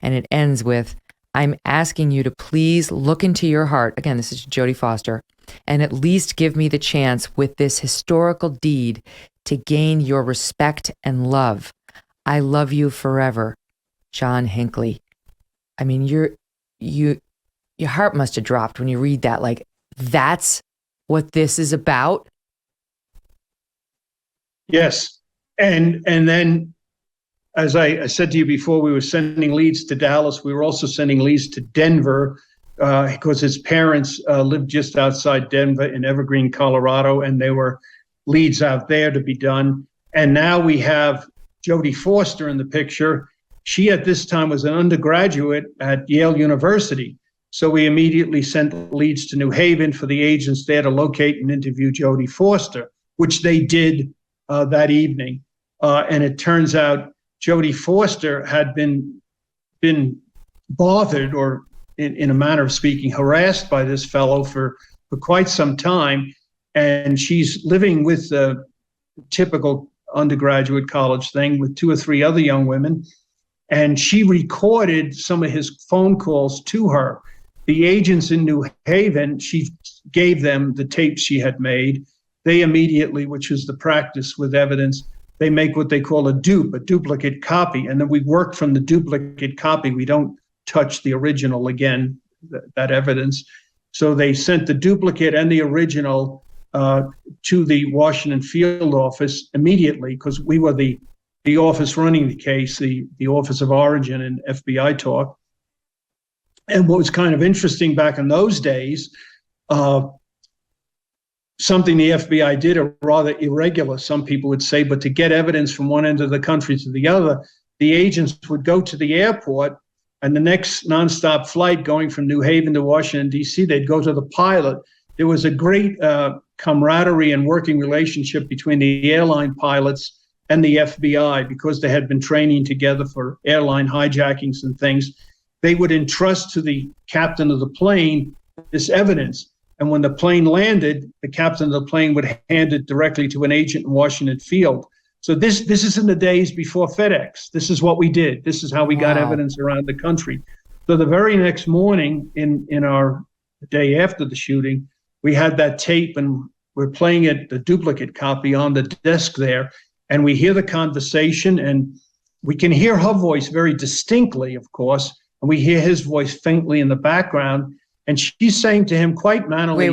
And it ends with, I'm asking you to please look into your heart. Again, this is Jodie Foster. And at least give me the chance with this historical deed to gain your respect and love. I love you forever. John Hinckley. I mean, your heart must have dropped when you read that. Like, that's what this is about? Yes. And then, as I said to you before, we were sending leads to Dallas. We were also sending leads to Denver because his parents lived just outside Denver in Evergreen, Colorado, and there were leads out there to be done. And now we have Jodie Foster in the picture. She at this time was an undergraduate at Yale University. So we immediately sent leads to New Haven for the agents there to locate and interview Jodie Foster, which they did that evening. And it turns out Jodie Foster had been bothered, or in a manner of speaking, harassed by this fellow for quite some time. And she's living with the typical undergraduate college thing with 2 or 3 other young women. And she recorded some of his phone calls to her. The agents in New Haven, she gave them the tapes she had made. They immediately, which is the practice with evidence, they make what they call a duplicate copy. And then we work from the duplicate copy. We don't touch the original again, that evidence. So they sent the duplicate and the original to the Washington field office immediately, because we were the office running the case, the Office of Origin and FBI talk. And what was kind of interesting back in those days, something the FBI did, or rather irregular, some people would say, but to get evidence from one end of the country to the other, the agents would go to the airport, and the next nonstop flight going from New Haven to Washington, D.C., they'd go to the pilot. There was a great camaraderie and working relationship between the airline pilots and the FBI, because they had been training together for airline hijackings and things. They would entrust to the captain of the plane this evidence. And when the plane landed, the captain of the plane would hand it directly to an agent in Washington field. So this is in the days before FedEx. This is what we did. This is how we got evidence around the country. So the very next morning, in our day after the shooting, we had that tape, and we're playing it, the duplicate copy, on the desk there. And we hear the conversation, and we can hear her voice very distinctly, of course, and we hear his voice faintly in the background. And she's saying to him quite mannerly.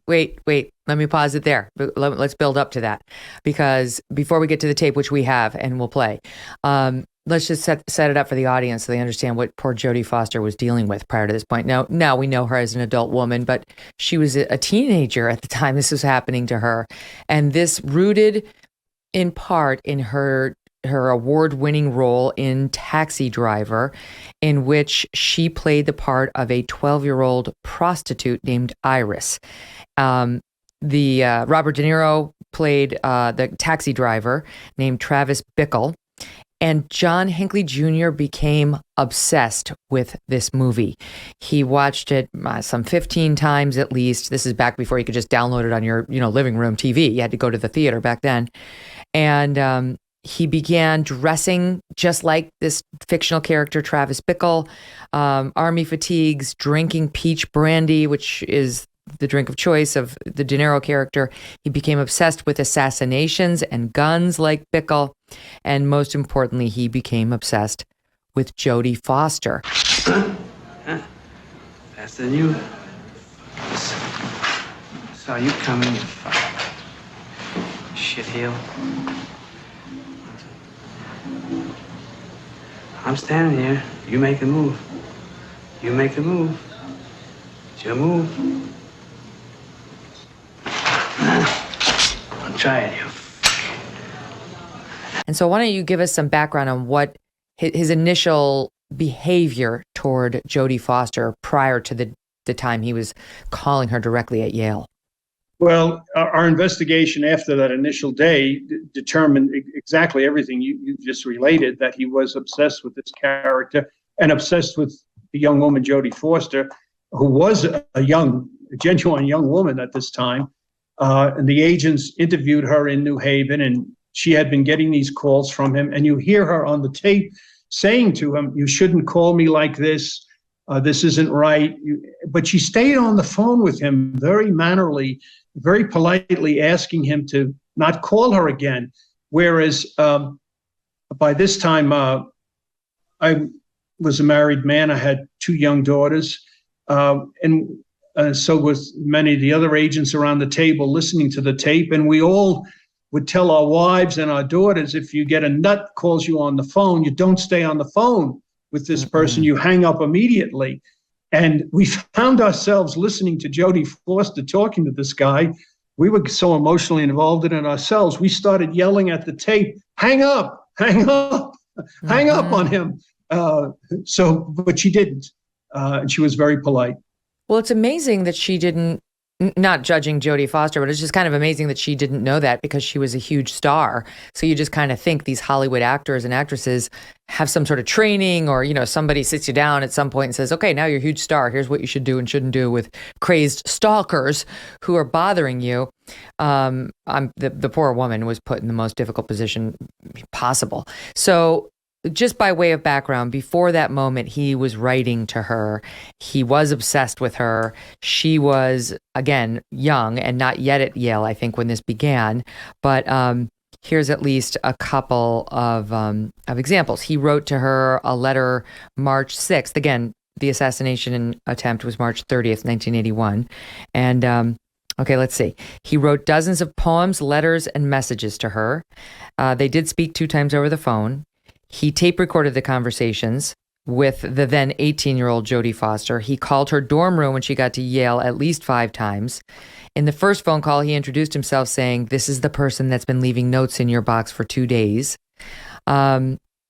Wait. Let me pause it there. Let's build up to that, because before we get to the tape, which we have and we'll play, let's just set it up for the audience so they understand what poor Jodie Foster was dealing with prior to this point. Now we know her as an adult woman, but she was a teenager at the time this was happening to her. And this rooted in part in her award-winning role in Taxi Driver, in which she played the part of a 12-year-old prostitute named Iris. Robert De Niro played the taxi driver named Travis Bickle, and John Hinckley Jr. became obsessed with this movie. He watched it some 15 times at least. This is back before you could just download it on your living room TV. You had to go to the theater back then. And he began dressing just like this fictional character, Travis Bickle, army fatigues, drinking peach brandy, which is the drink of choice of the De Niro character. He became obsessed with assassinations and guns like Bickle. And most importantly, he became obsessed with Jodie Foster. Huh? Faster than you. Saw you coming, you shitheel. I'm standing here. You make a move. You make a move. It's your move. I'll try it, you. And so why don't you give us some background on what his initial behavior toward Jodie Foster prior to the time he was calling her directly at Yale? Well, our investigation after that initial day determined exactly everything you just related, that he was obsessed with this character and obsessed with the young woman, Jodie Foster, who was a genuine young woman at this time. And the agents interviewed her in New Haven, and she had been getting these calls from him. And you hear her on the tape saying to him, "You shouldn't call me like this. This isn't right." But she stayed on the phone with him very mannerly, very politely, asking him to not call her again. Whereas by this time, I was a married man. I had 2 young daughters. And so was many of the other agents around the table listening to the tape. And we all would tell our wives and our daughters, if you get a nut calls you on the phone, you don't stay on the phone with this person, you hang up immediately. And we found ourselves listening to Jodie Foster talking to this guy. We were so emotionally involved in it ourselves. We started yelling at the tape, hang up, hang up, hang up on him. But she didn't. And she was very polite. Well, it's amazing that she didn't, not judging Jodie Foster, but it's just kind of amazing that she didn't know that, because she was a huge star. So you just kind of think these Hollywood actors and actresses have some sort of training, or, somebody sits you down at some point and says, okay, now you're a huge star. Here's what you should do and shouldn't do with crazed stalkers who are bothering you. The poor woman was put in the most difficult position possible. So just by way of background, before that moment, he was writing to her. He was obsessed with her. She was, again, young and not yet at Yale, I think, when this began. But here's at least a couple of examples. He wrote to her a letter March 6th. Again, the assassination attempt was March 30th, 1981. And Okay, let's see. He wrote dozens of poems, letters, and messages to her. They did speak 2 times over the phone. He tape recorded the conversations with the then 18-year-old Jodie Foster. He called her dorm room when she got to Yale at least 5 times. In the first phone call, he introduced himself saying, "This is the person that's been leaving notes in your box for 2 days."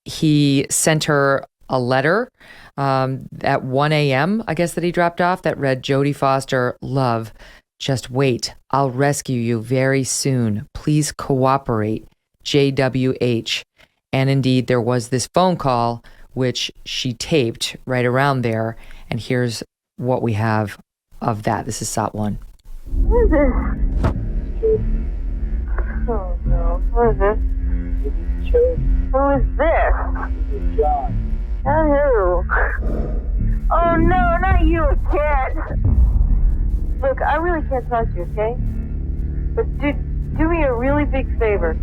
He sent her a letter at 1 a.m., I guess, that he dropped off that read, "Jodie Foster, love, just wait. I'll rescue you very soon. Please cooperate. JWH." And indeed, there was this phone call, which she taped right around there. And here's what we have of that. This is SOT 1. What is this? Oh no, what is this? Who is this? This is John. John who? Oh no, not you, I can't. Look, I really can't talk to you, okay? But do me a really big favor.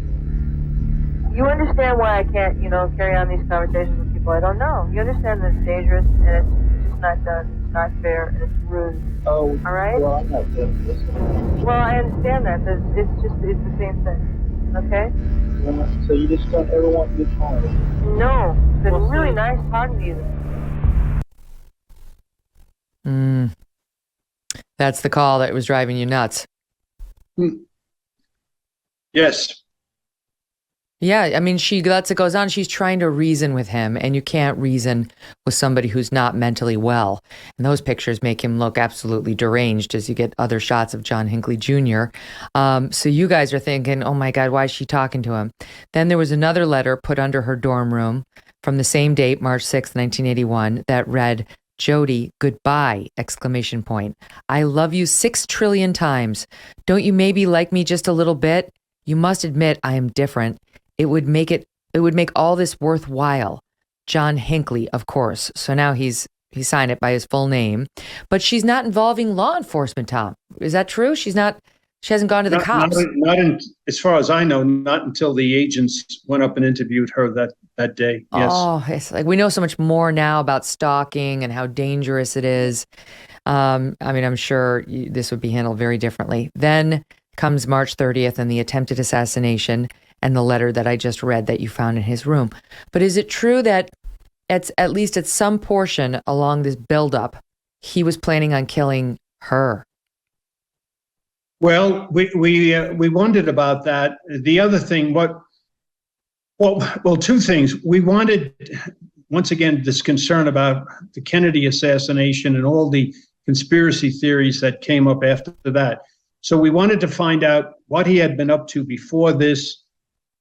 You understand why I can't, carry on these conversations with people I don't know. You understand that it's dangerous and it's just not done, it's not fair, and it's rude. Oh, all right? Well, I'm not doing this. Well, I understand that, but it's the same thing, okay? So you just don't ever want to get home? No, it's been really nice talking to you. That's the call that was driving you nuts. Yes. Yeah, I mean, she lets it goes on. She's trying to reason with him, and you can't reason with somebody who's not mentally well. And those pictures make him look absolutely deranged as you get other shots of John Hinckley Jr. So you guys are thinking, oh my God, why is she talking to him? Then there was another letter put under her dorm room from the same date, March 6th, 1981, that read, "Jodie, goodbye, exclamation point. I love you 6 trillion times. Don't you maybe like me just a little bit? You must admit I am different. It would make all this worthwhile. John Hinckley, of course." So now he signed it by his full name, but she's not involving law enforcement, Tom. Is that true? She hasn't gone to the cops. As far as I know, not until the agents went up and interviewed her that day. Yes. Oh, it's like we know so much more now about stalking and how dangerous it is. I mean, I'm sure this would be handled very differently. Then comes March 30th and the attempted assassination and the letter that I just read that you found in his room. But is it true that at least at some portion along this buildup, he was planning on killing her? Well, we wondered about that. The other thing, two things. We wanted, once again, this concern about the Kennedy assassination and all the conspiracy theories that came up after that. So we wanted to find out what he had been up to before this.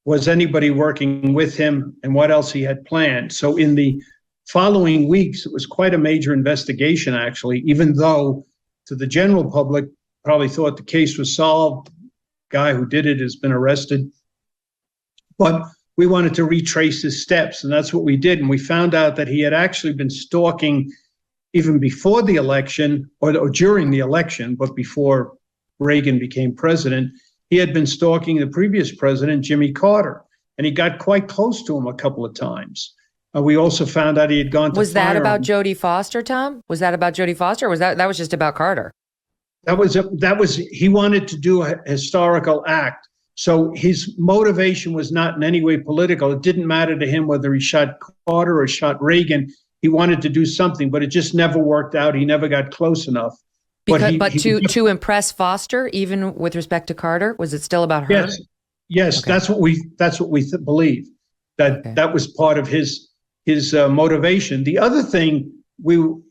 Was anybody working with him, and what else he had planned? So in the following weeks, it was quite a major investigation, actually, even though to the general public probably thought the case was solved. The guy who did it has been arrested. But we wanted to retrace his steps, and that's what we did. And we found out that he had actually been stalking even before the election, or during the election, but before Reagan became president. He had been stalking the previous president, Jimmy Carter, and he got quite close to him a couple of times. We also found out he had gone to Was that about him. Jodie Foster, Tom? Was that about Jodie Foster, or was that was just about Carter? That was he wanted to do a historical act. So his motivation was not in any way political. It didn't matter to him whether he shot Carter or shot Reagan. He wanted to do something, but it just never worked out. He never got close enough. To impress Foster, even with respect to Carter, was it still about her? Yes, okay. That's what we believe. That was part of his motivation. The other thing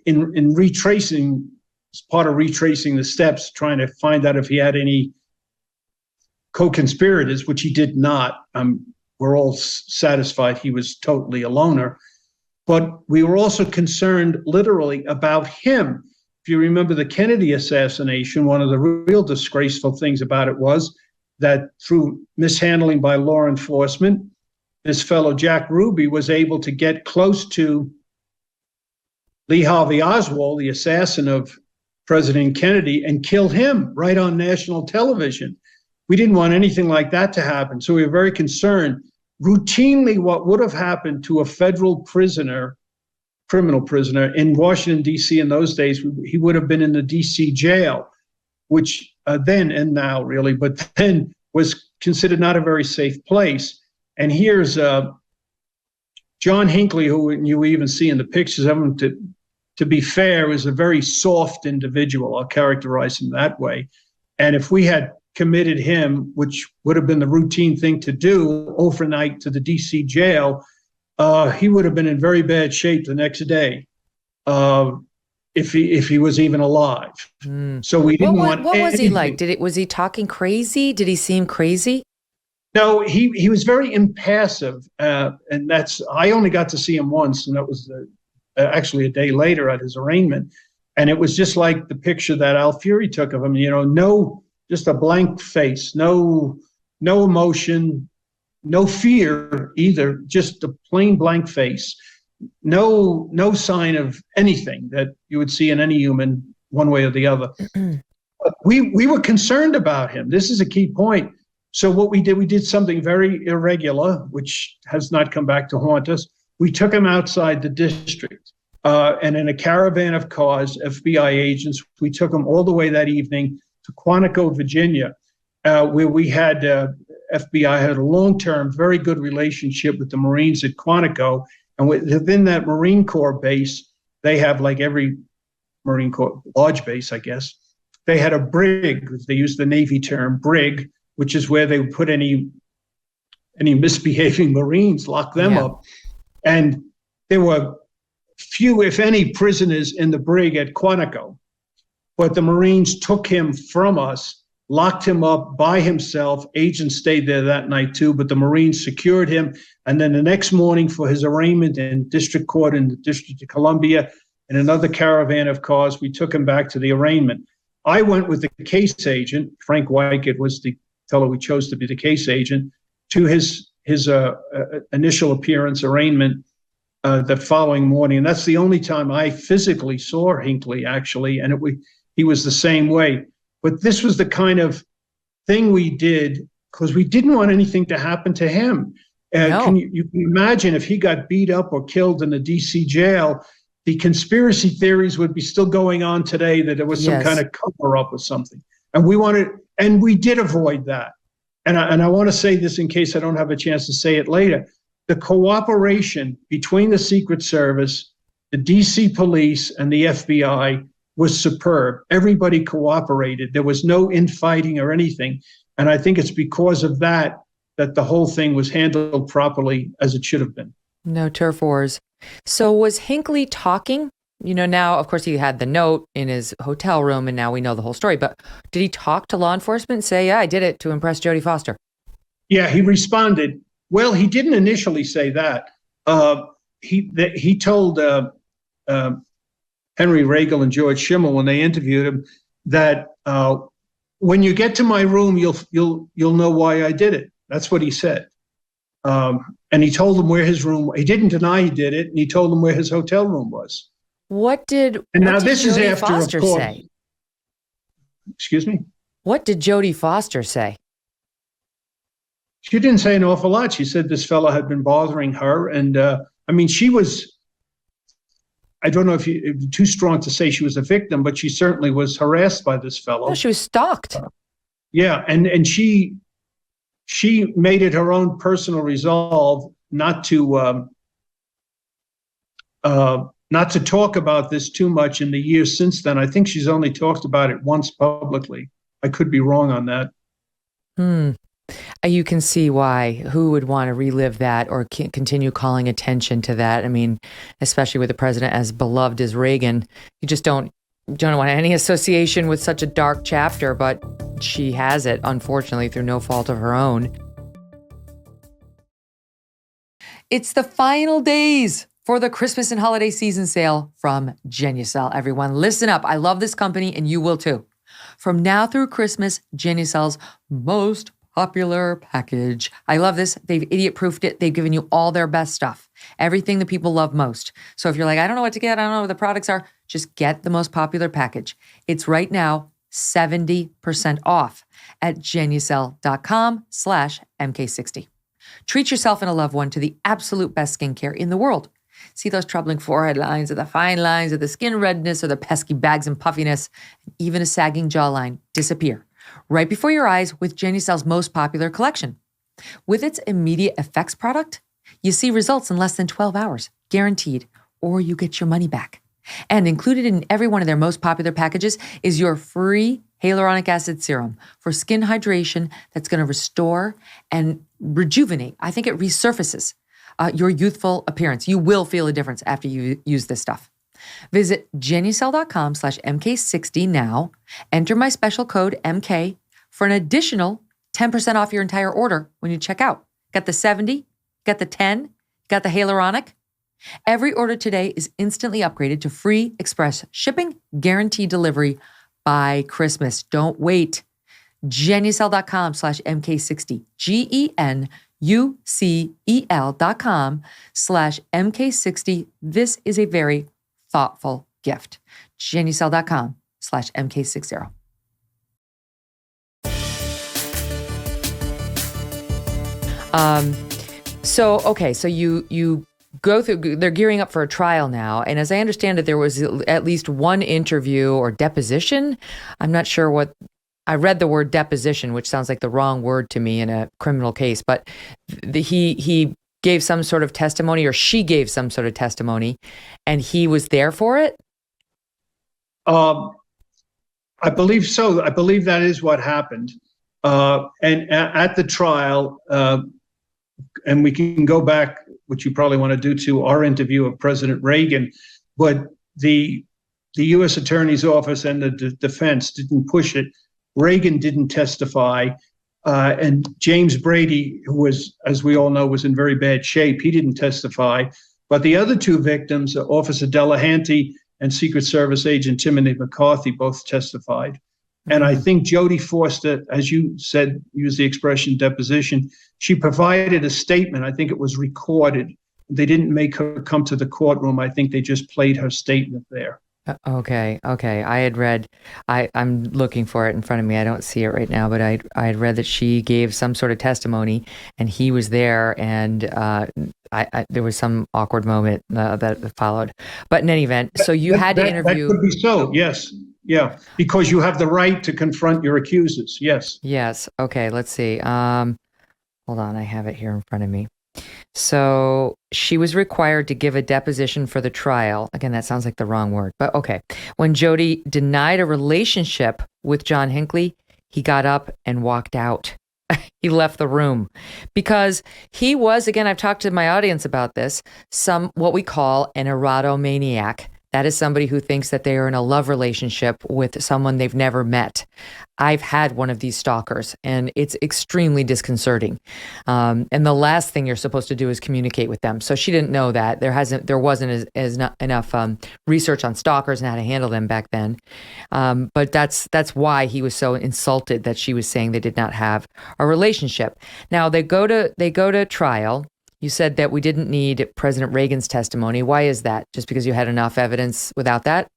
in retracing, as part of retracing the steps, trying to find out if he had any co-conspirators, which he did not. We're all satisfied he was totally a loner, but we were also concerned literally about him. If you remember the Kennedy assassination, one of the real disgraceful things about it was that through mishandling by law enforcement, this fellow Jack Ruby was able to get close to Lee Harvey Oswald, the assassin of President Kennedy, and kill him right on national television. We didn't want anything like that to happen, so we were very concerned. Routinely, what would have happened to a federal prisoner, criminal prisoner in Washington, D.C. in those days, he would have been in the D.C. jail, which then and now really, but then was considered not a very safe place. And here's John Hinckley, who you even see in the pictures of him, to be fair, was a very soft individual. I'll characterize him that way. And if we had committed him, which would have been the routine thing to do, overnight to the DC jail, he would have been in very bad shape the next day, if he was even alive. So we didn't want. What was he like? Was he talking crazy? Did he seem crazy? No, he was very impassive, and I only got to see him once, and that was actually a day later at his arraignment, and it was just like the picture that Al Fury took of him. Just a blank face, no emotion, no fear either, just a plain blank face, no sign of anything that you would see in any human one way or the other. We were concerned about him. This is a key point. So what we did something very irregular, which has not come back to haunt us. We took him outside the district, and in a caravan of cars, FBI agents, we took him all the way that evening to Quantico, Virginia, where we had FBI had a long-term, very good relationship with the Marines at Quantico. And within that Marine Corps base, they have, like every Marine Corps large base, I guess, they had a brig. They used the Navy term brig, which is where they would put any misbehaving Marines, lock them up. And there were few, if any, prisoners in the brig at Quantico. But the Marines took him from us, locked him up by himself. Agents stayed there that night too, but the Marines secured him. And then the next morning for his arraignment in district court in the District of Columbia, in another caravan of cars, we took him back to the arraignment. I went with the case agent. Frank Wyckett was the fellow we chose to be the case agent, to his initial appearance, arraignment, the following morning. And that's the only time I physically saw Hinckley, actually, and he was the same way. But this was the kind of thing we did because we didn't want anything to happen to him. No. Can you imagine if he got beat up or killed in the DC jail, the conspiracy theories would be still going on today that there was some kind of cover-up or something. And we did avoid that. And I want to say this in case I don't have a chance to say it later. The cooperation between the Secret Service, the DC police, and the FBI was superb. Everybody cooperated. There was no infighting or anything. And I think it's because of that the whole thing was handled properly as it should have been. No turf wars. So was Hinckley talking? Now, of course, he had the note in his hotel room, and now we know the whole story. But did he talk to law enforcement and say, yeah, I did it to impress Jodie Foster? Yeah, he responded. Well, he didn't initially say that. He told Henry Regal and George Schimmel when they interviewed him that when you get to my room, you'll know why I did it. That's what he said. And he told them where his room. He didn't deny he did it, and he told them where his hotel room was. What did Jodie Foster say? Excuse me? What did Jodie Foster say? She didn't say an awful lot. She said this fellow had been bothering her. And she was, I don't know if it's too strong to say she was a victim, but she certainly was harassed by this fellow. No, she was stalked. Yeah. And she made it her own personal resolve not to talk about this too much in the years since then. I think she's only talked about it once publicly. I could be wrong on that. You can see why. Who would want to relive that or continue calling attention to that? I mean, especially with the president as beloved as Reagan, you just don't want any association with such a dark chapter, but she has it, unfortunately, through no fault of her own. It's the final days for the Christmas and holiday season sale from Genucel. Everyone, listen up. I love this company, and you will too. From now through Christmas, Genucel's most popular package. I love this. They've idiot-proofed it. They've given you all their best stuff. Everything that people love most. So if you're like, I don't know what to get, I don't know what the products are, just get the most popular package. It's right now 70% off at Genucel.com/MK60. Treat yourself and a loved one to the absolute best skincare in the world. See those troubling forehead lines or the fine lines or the skin redness or the pesky bags and puffiness, and even a sagging jawline disappear right before your eyes with Genucell's most popular collection. With its immediate effects product, you see results in less than 12 hours, guaranteed, or you get your money back. And included in every one of their most popular packages is your free hyaluronic acid serum for skin hydration that's going to restore and rejuvenate. I think it resurfaces your youthful appearance. You will feel a difference after you use this stuff. Visit Genucell.com/MK60 now. Enter my special code MK for an additional 10% off your entire order when you check out. Got the 70, got the 10, got the hyaluronic. Every order today is instantly upgraded to free express shipping, guaranteed delivery by Christmas. Don't wait. Genucell.com/MK60. GENUCEL.com/MK60. This is a very thoughtful gift. Genucell.com/MK60. So you go through, they're gearing up for a trial now. And as I understand it, there was at least one interview or deposition. I'm not sure what, I read the word deposition, which sounds like the wrong word to me in a criminal case, but he gave some sort of testimony, or she gave some sort of testimony, and he was there for it? I believe so. I believe that is what happened. And at the trial, and we can go back, which you probably want to do, to our interview of President Reagan, but the U.S. Attorney's Office and the defense didn't push it. Reagan didn't testify, and James Brady, who was, as we all know, was in very bad shape, he didn't testify. But the other two victims, Officer Delahanty and Secret Service Agent Timothy McCarthy, both testified. And I think Jodie Foster, as you said, used the expression deposition. She provided a statement. I think it was recorded. They didn't make her come to the courtroom. I think they just played her statement there. Okay. I had read, I'm looking for it in front of me. I don't see it right now, but I had read that she gave some sort of testimony and he was there, and there was some awkward moment that followed. But in any event, so you had to interview. That could be so, yes. Yeah, because you have the right to confront your accusers. Yes. Yes. Okay. Let's see. Hold on. I have it here in front of me. So she was required to give a deposition for the trial. Again, that sounds like the wrong word, but okay. When Jodie denied a relationship with John Hinckley, he got up and walked out. He left the room because he was, again, I've talked to my audience about this, what we call an erotomaniac. That is somebody who thinks that they are in a love relationship with someone they've never met. I've had one of these stalkers, and it's extremely disconcerting. And the last thing you're supposed to do is communicate with them. So she didn't know that. There wasn't enough research on stalkers and how to handle them back then. But that's why he was so insulted that she was saying they did not have a relationship. Now they go to trial. You said that we didn't need President Reagan's testimony. Why is that? Just because you had enough evidence without that?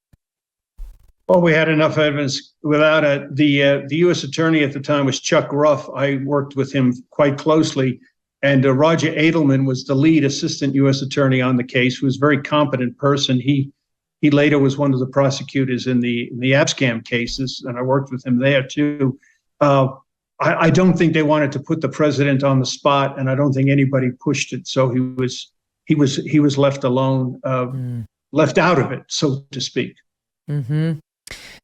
Well, we had enough evidence without it. The U.S. attorney at the time was Chuck Ruff. I worked with him quite closely. And Roger Edelman was the lead assistant U.S. attorney on the case, who was a very competent person. He later was one of the prosecutors in the Abscam cases, and I worked with him there too. I don't think they wanted to put the president on the spot, and I don't think anybody pushed it. So he was left alone, left out of it, so to speak. Mm-hmm.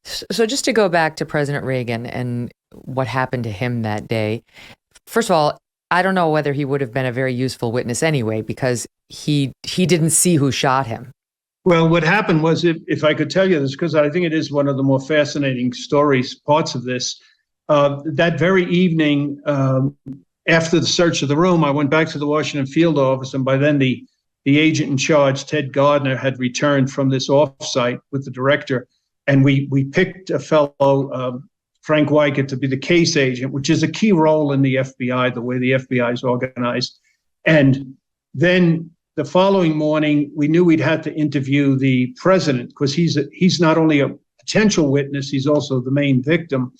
So just to go back to President Reagan and what happened to him that day. First of all, I don't know whether he would have been a very useful witness anyway, because he didn't see who shot him. Well, what happened was, if I could tell you this, because I think it is one of the more fascinating parts of this. That very evening, after the search of the room, I went back to the Washington field office, and by then the agent in charge, Ted Gardner, had returned from this offsite with the director, and we picked a fellow, Frank Weicker, to be the case agent, which is a key role in the FBI, the way the FBI is organized. And then the following morning, we knew we'd had to interview the president, because he's not only a potential witness, he's also the main victim.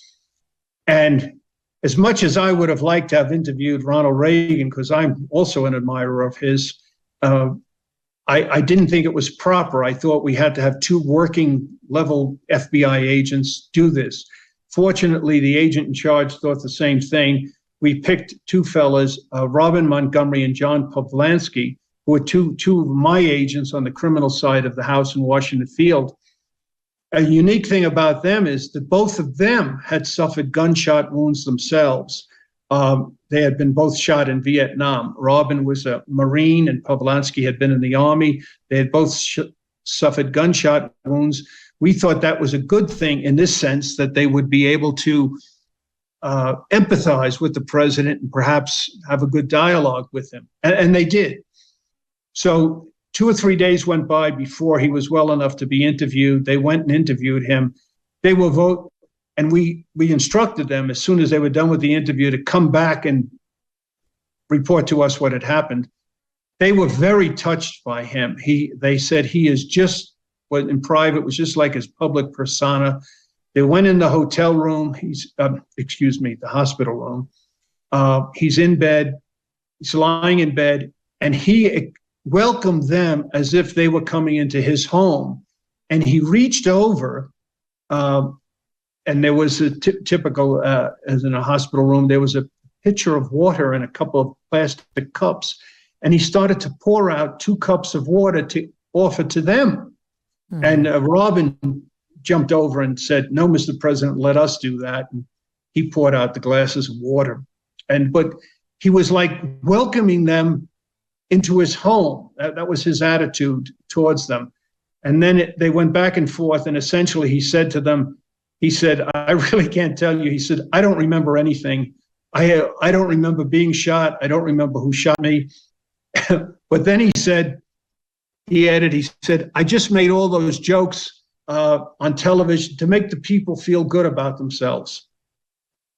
And as much as I would have liked to have interviewed Ronald Reagan, because I'm also an admirer of his, I didn't think it was proper. I thought we had to have two working level FBI agents do this. Fortunately, the agent in charge thought the same thing. We picked two fellas, Robin Montgomery and John Pavlansky, who were two of my agents on the criminal side of the house in Washington Field. A unique thing about them is that both of them had suffered gunshot wounds themselves. They had been both shot in Vietnam. Robin was a Marine and Pavlansky had been in the Army. They had both suffered gunshot wounds. We thought that was a good thing in this sense, that they would be able to empathize with the president and perhaps have a good dialogue with him. And they did. So 2 or 3 days went by before he was well enough to be interviewed. They went and interviewed him. They will vote. And we instructed them as soon as they were done with the interview to come back and report to us what had happened. They were very touched by him. They said he is just, what in private was just like his public persona. They went in the hotel room. The hospital room. He's in bed. He's lying in bed, and he welcomed them as if they were coming into his home. And he reached over. And there was a typical, as in a hospital room, there was a pitcher of water and a couple of plastic cups. And he started to pour out 2 cups of water to offer to them. Mm-hmm. And Robin jumped over and said, "No, Mr. President, let us do that." And he poured out the glasses of water. But he was like welcoming them into his home. That was his attitude towards them. And then they went back and forth. And essentially he said to them, "I really can't tell you." He said, "I don't remember anything. I don't remember being shot. I don't remember who shot me." But then he said, "I just made all those jokes on television to make the people feel good about themselves."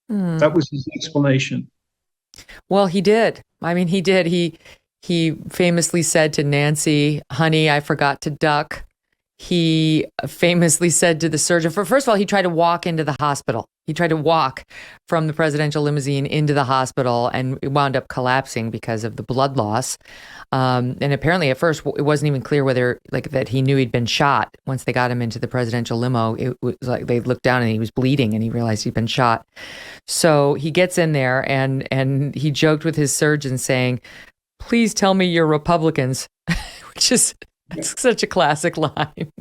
That was his explanation. Well, he did. I mean, he did. He famously said to Nancy, "Honey, I forgot to duck." He famously said to the surgeon, first of all, he tried to walk into the hospital. He tried to walk from the presidential limousine into the hospital, and it wound up collapsing because of the blood loss. And apparently at first it wasn't even clear whether that he knew he'd been shot. Once they got him into the presidential limo, it was like they looked down and he was bleeding and he realized he'd been shot. So he gets in there and he joked with his surgeon saying, "Please tell me you're Republicans," which is such a classic line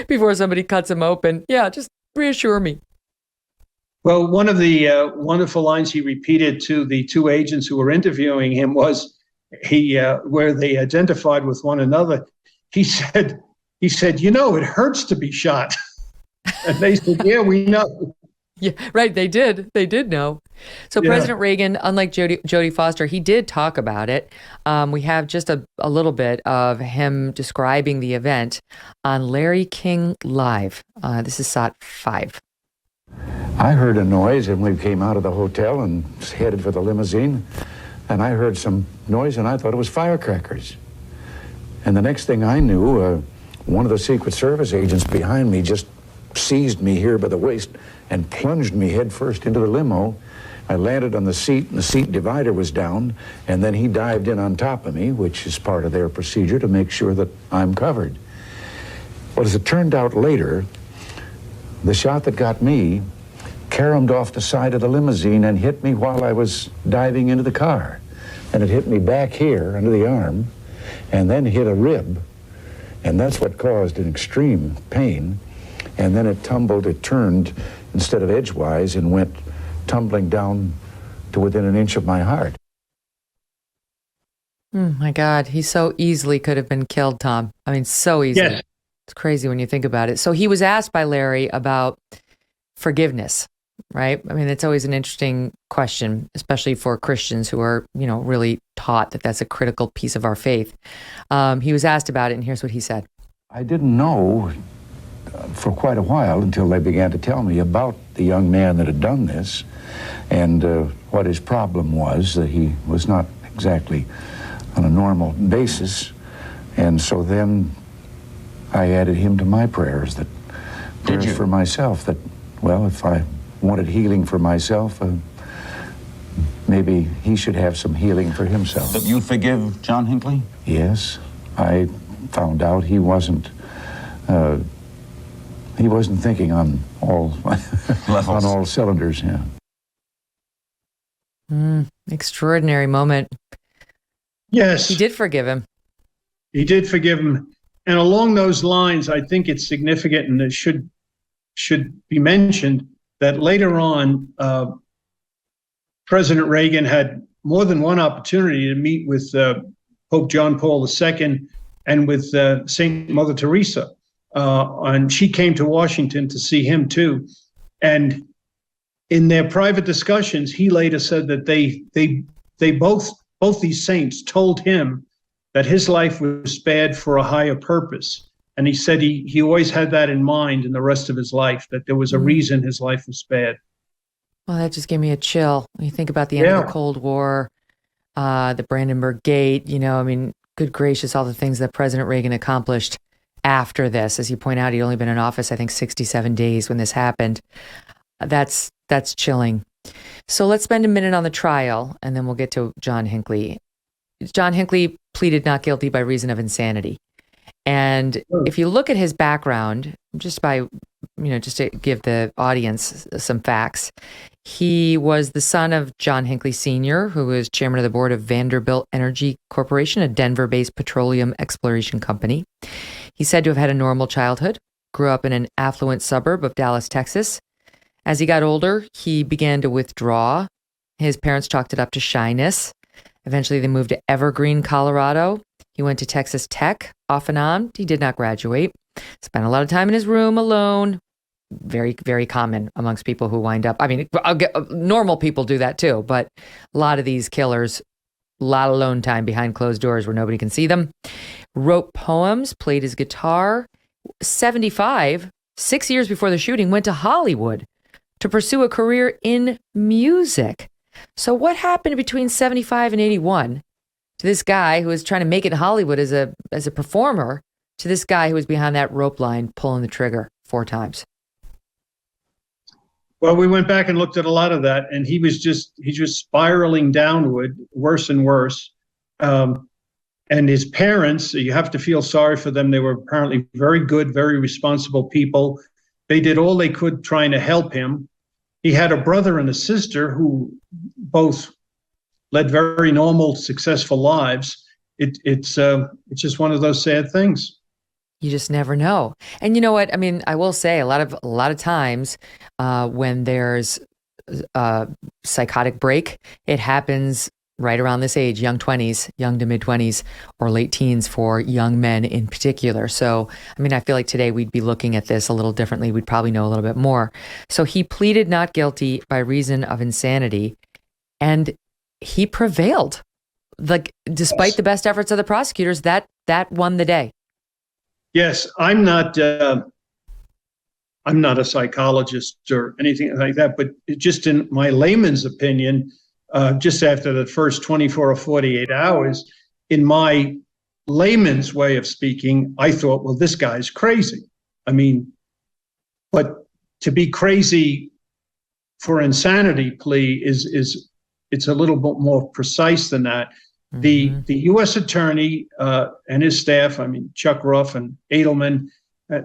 before somebody cuts him open. Yeah, just reassure me. Well, one of the wonderful lines he repeated to the 2 agents who were interviewing him was where they identified with one another. He said, "You know, it hurts to be shot." And they said, "Yeah, we know." Yeah, right. They did know. So yeah. President Reagan, unlike Jodie Foster, he did talk about it. We have just a little bit of him describing the event on Larry King Live. This is SOT 5. I heard a noise and we came out of the hotel and headed for the limousine. And I heard some noise and I thought it was firecrackers. And the next thing I knew, one of the Secret Service agents behind me just seized me here by the waist and plunged me head first into the limo. I landed on the seat, and the seat divider was down, and then he dived in on top of me, which is part of their procedure to make sure that I'm covered. Well, as it turned out later, the shot that got me caromed off the side of the limousine and hit me while I was diving into the car. And it hit me back here under the arm, and then hit a rib, and that's what caused an extreme pain. And then it turned instead of edgewise and went tumbling down to within an inch of my heart. Oh my God, he so easily could have been killed, Tom. I mean, so easily. Yes. It's crazy when you think about it. So he was asked by Larry about forgiveness, right? I mean, it's always an interesting question, especially for Christians who are, really taught that that's a critical piece of our faith. He was asked about it, and here's what he said. I didn't know for quite a while until they began to tell me about the young man that had done this and what his problem was, that he was not exactly on a normal basis. And so then I added him to my prayers, prayers for myself, that, well, if I wanted healing for myself, maybe he should have some healing for himself. But you forgive John Hinckley? Yes. I found out he wasn't he wasn't thinking on all Levels. on all cylinders. Yeah. Extraordinary moment. Yes. He did forgive him. He did forgive him. And along those lines, I think it's significant, and it should be mentioned, that later on, President Reagan had more than one opportunity to meet with Pope John Paul II and with Saint Mother Teresa. And she came to Washington to see him too. And in their private discussions, he later said that they both these saints told him that his life was spared for a higher purpose. And he said he always had that in mind in the rest of his life, that there was a reason his life was spared. Well, that just gave me a chill. When you think about the end of the Cold War, the Brandenburg Gate, good gracious, all the things that President Reagan accomplished after this. As you point out, he'd only been in office, I think, 67 days when this happened. That's chilling. So let's spend a minute on the trial, and then we'll get to John Hinckley. John Hinckley pleaded not guilty by reason of insanity. And if you look at his background, just to give the audience some facts, he was the son of John Hinckley Sr., who was chairman of the board of Vanderbilt Energy Corporation, a Denver-based petroleum exploration company. He's said to have had a normal childhood, grew up in an affluent suburb of Dallas, Texas. As he got older, he began to withdraw. His parents chalked it up to shyness. Eventually, they moved to Evergreen, Colorado. He went to Texas Tech off and on. He did not graduate. Spent a lot of time in his room alone. Very, very common amongst people who wind up. Normal people do that too, but a lot of these killers, a lot of alone time behind closed doors where nobody can see them. Wrote poems, played his guitar. 75, 6 years before the shooting, went to Hollywood to pursue a career in music. So what happened between 75 and 81 to this guy who was trying to make it in Hollywood as a performer, to this guy who was behind that rope line pulling the trigger 4 times? Well, we went back and looked at a lot of that, and he was spiraling downward, worse and worse. And his parents, you have to feel sorry for them. They were apparently very good, very responsible people. They did all they could trying to help him. He had a brother and a sister who both led very normal, successful lives. It's just one of those sad things. You just never know. And you know what? I will say a lot of times when there's a psychotic break, it happens right around this age, young 20s, young to mid 20s, or late teens for young men in particular. So, I feel like today we'd be looking at this a little differently. We'd probably know a little bit more. So he pleaded not guilty by reason of insanity, and he prevailed. Despite the best efforts of the prosecutors, that won the day. Yes, I'm not a psychologist or anything like that, but just in my layman's opinion, just after the first 24 or 48 hours, in my layman's way of speaking, I thought, well, this guy's crazy. But to be crazy for insanity plea it's a little bit more precise than that. Mm-hmm. The U.S. attorney and his staff, Chuck Ruff and Edelman,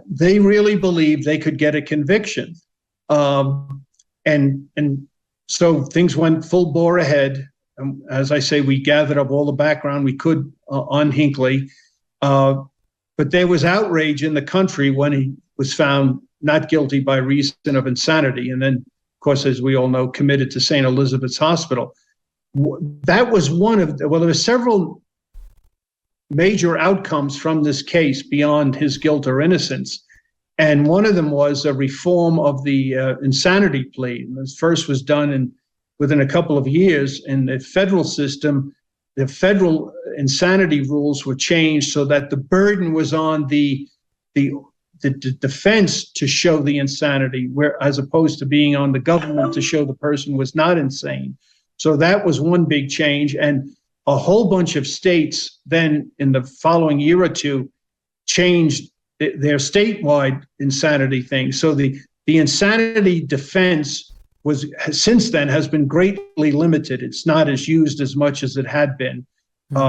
they really believed they could get a conviction. And so things went full bore ahead. As I say, we gathered up all the background we could on Hinckley. But there was outrage in the country when he was found not guilty by reason of insanity. And then, of course, as we all know, committed to St. Elizabeth's Hospital. That was there were several major outcomes from this case beyond his guilt or innocence. And one of them was a reform of the insanity plea. And this first was done within a couple of years. In the federal system, the federal insanity rules were changed so that the burden was on the defense to show the insanity, as opposed to being on the government to show the person was not insane. So that was one big change. And a whole bunch of states then in the following year or two changed their statewide insanity thing. So the insanity defense since then has been greatly limited. It's not as used as much as it had been.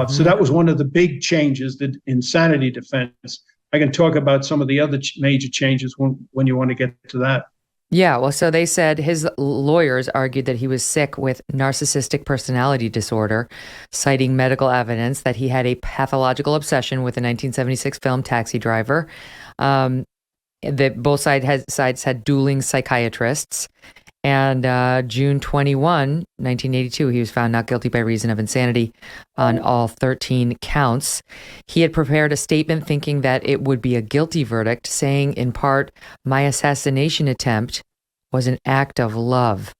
So that was one of the big changes, the insanity defense. I can talk about some of the other major changes when you want to get to that. Yeah, well, so they said his lawyers argued that he was sick with narcissistic personality disorder, citing medical evidence that he had a pathological obsession with the 1976 film Taxi Driver. That both sides had dueling psychiatrists. And June 21, 1982, he was found not guilty by reason of insanity on all 13 counts. He had prepared a statement thinking that it would be a guilty verdict, saying in part, "My assassination attempt was an act of love."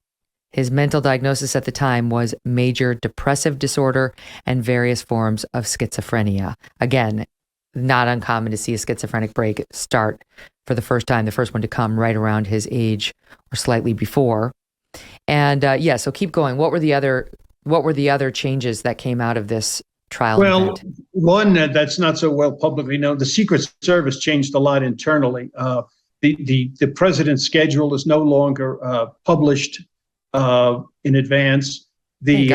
His mental diagnosis at the time was major depressive disorder and various forms of schizophrenia. Again, not uncommon to see a schizophrenic break start for the first time, the first one to come right around his age or slightly before. And so keep going. What were the other changes that came out of this trial event? One that's not so well publicly known, the Secret Service changed a lot internally. The president's schedule is no longer published in advance. They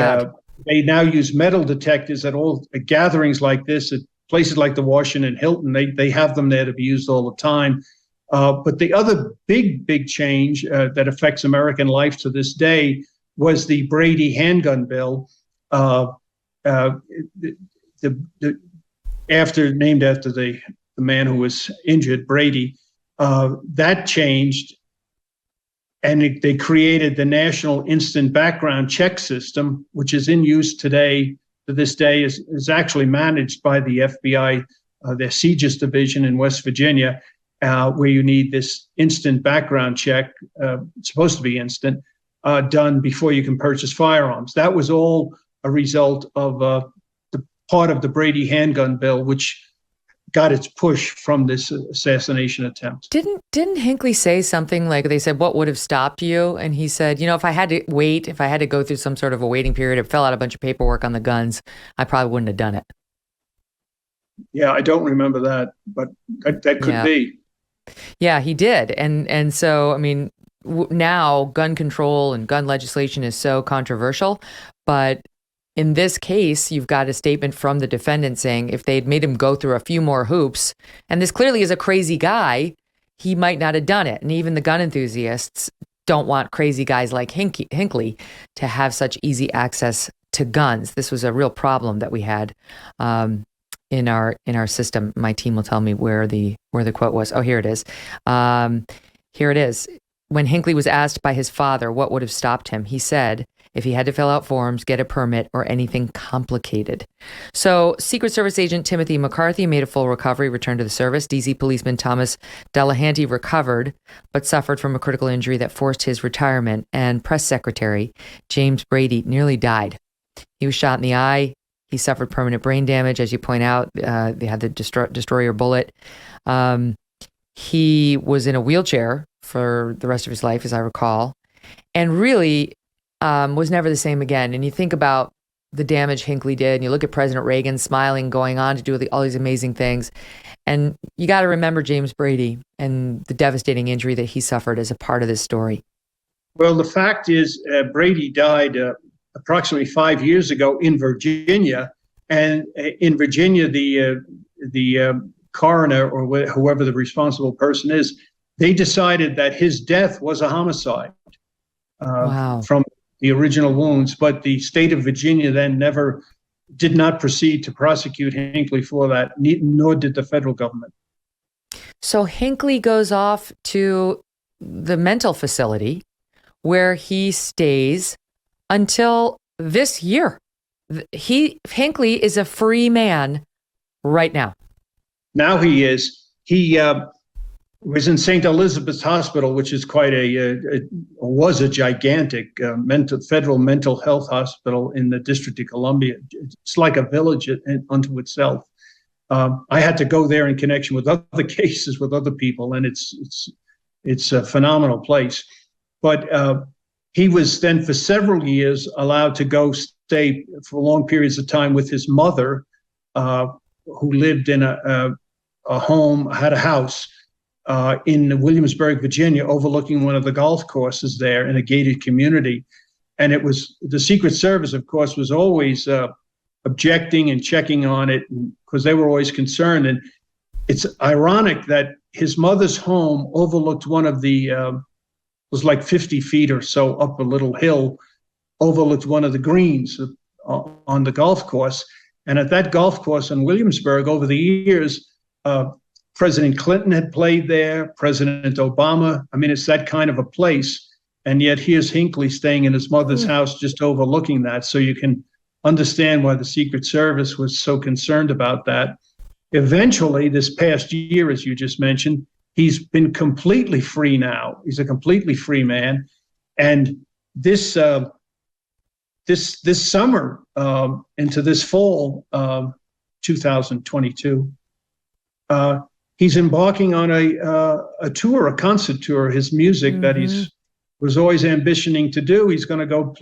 now use metal detectors at all gatherings like this, at places like the Washington Hilton. They have them there to be used all the time. But the other big change that affects American life to this day was the Brady handgun bill, named after the man who was injured, Brady. That changed, and they created the National Instant Background Check System, which is in use today. To this day, is actually managed by the FBI, their CJIS division in West Virginia. Where you need this instant background check, it's supposed to be instant, done before you can purchase firearms. That was all a result of the part of the Brady handgun bill, which got its push from this assassination attempt. Didn't Hinckley say something like, they said, what would have stopped you? And he said, if I had to go through some sort of a waiting period or fill out a bunch of paperwork on the guns, I probably wouldn't have done it. Yeah, I don't remember that, but that could be. Yeah, he did. And so, now gun control and gun legislation is so controversial. But in this case, you've got a statement from the defendant saying if they'd made him go through a few more hoops, and this clearly is a crazy guy, he might not have done it. And even the gun enthusiasts don't want crazy guys like Hinckley to have such easy access to guns. This was a real problem that we had in our system. My team will tell me where the quote was. Oh, here it is. Here it is. When Hinckley was asked by his father what would have stopped him, he said if he had to fill out forms, get a permit, or anything complicated. So Secret Service agent Timothy McCarthy made a full recovery, returned to the service. DZ policeman Thomas Delahanty recovered, but suffered from a critical injury that forced his retirement. And press secretary James Brady nearly died. He was shot in the eye. He suffered permanent brain damage, as you point out. They had the destroyer bullet. He was in a wheelchair for the rest of his life, as I recall, and really was never the same again. And you think about the damage Hinckley did, and you look at President Reagan smiling, going on to do all these amazing things. And you got to remember James Brady and the devastating injury that he suffered as a part of this story. Well, the fact is, Brady died approximately 5 years ago in Virginia. And in Virginia, the coroner or whoever the responsible person is, they decided that his death was a homicide from the original wounds. But the state of Virginia then did not proceed to prosecute Hinckley for that, nor did the federal government. So Hinckley goes off to the mental facility where he stays until this year. Hinckley is a free man right now. Now he is. He was in St. Elizabeth's Hospital, which is was a gigantic federal mental health hospital in the District of Columbia. It's like a village unto itself. I had to go there in connection with other cases with other people, and it's a phenomenal place. But he was then for several years allowed to stay for long periods of time with his mother, who lived in a house in Williamsburg, Virginia, overlooking one of the golf courses there in a gated community. And it was the Secret Service, of course, was always objecting and checking on it because they were always concerned. And it's ironic that his mother's home overlooked one of the, was like 50 feet or so up a little hill, overlooked one of the greens on the golf course. And at that golf course in Williamsburg, over the years, President Clinton had played there, President Obama. I mean, it's that kind of a place. And yet here's Hinckley staying in his mother's house, just overlooking that. So you can understand why the Secret Service was so concerned about that. Eventually, this past year, as you just mentioned, he's been completely free now. He's a completely free man. And this summer into this fall, 2022, he's embarking on a tour, a concert tour. His music that he's was always ambitioning to do. He's going to go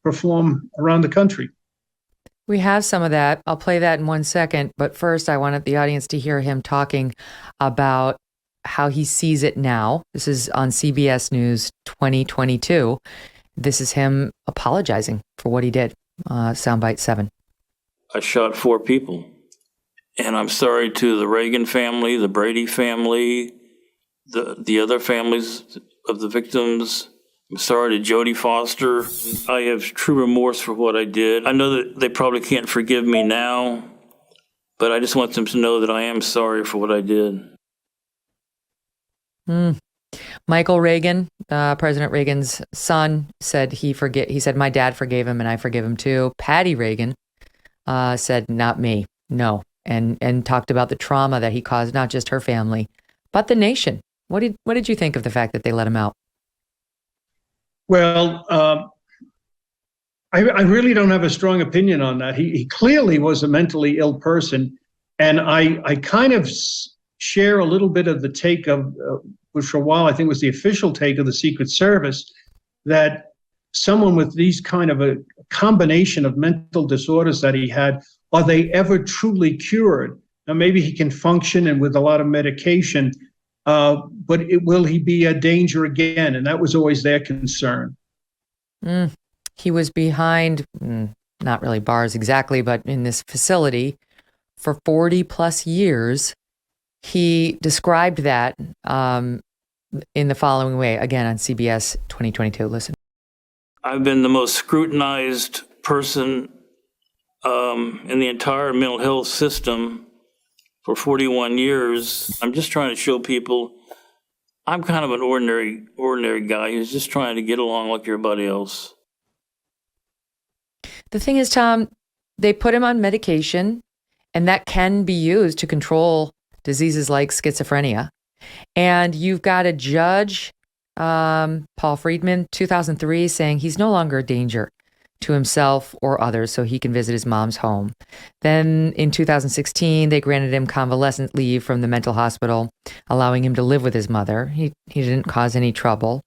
perform around the country. We have some of that. I'll play that in 1 second. But first, I wanted the audience to hear him talking about how he sees it now. This is on CBS News 2022. This is him apologizing for what he did. Soundbite 7. I shot 4 people. And I'm sorry to the Reagan family, the Brady family, the other families of the victims. I'm sorry to Jodie Foster. I have true remorse for what I did. I know that they probably can't forgive me now, but I just want them to know that I am sorry for what I did. Michael Reagan, President Reagan's son, said he said, my dad forgave him and I forgive him too. Patty Reagan said, not me, no. And talked about the trauma that he caused, not just her family, but the nation. What did you think of the fact that they let him out? Well, I really don't have a strong opinion on that. He clearly was a mentally ill person. And I kind of share a little bit of the take of, which for a while I think was the official take of the Secret Service, that someone with these kind of a combination of mental disorders that he had, are they ever truly cured? Now, maybe he can function and with a lot of medication, but will he be a danger again? And that was always their concern. He was behind, not really bars exactly, but in this facility for 40 plus years. He described that in the following way, again on CBS 2022. Listen. I've been the most scrutinized person in the entire mental health system for 41 years. I'm just trying to show people I'm kind of an ordinary guy who's just trying to get along like everybody else. The thing is, Tom, they put him on medication, and that can be used to control diseases like schizophrenia. And you've got a judge, Paul Friedman, 2003, saying he's no longer a danger to himself or others, so he can visit his mom's home. Then in 2016, they granted him convalescent leave from the mental hospital, allowing him to live with his mother. He didn't cause any trouble.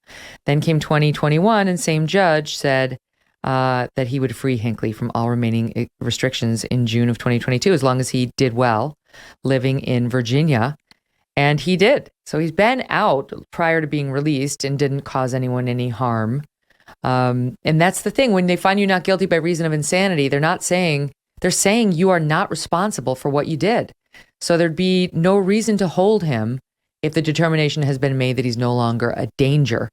Then came 2021, and same judge said that he would free Hinckley from all remaining restrictions in June of 2022, as long as he did well living in Virginia. And he did. So he's been out prior to being released and didn't cause anyone any harm. And that's the thing. When they find you not guilty by reason of insanity, they're saying you are not responsible for what you did. So there'd be no reason to hold him if the determination has been made that he's no longer a danger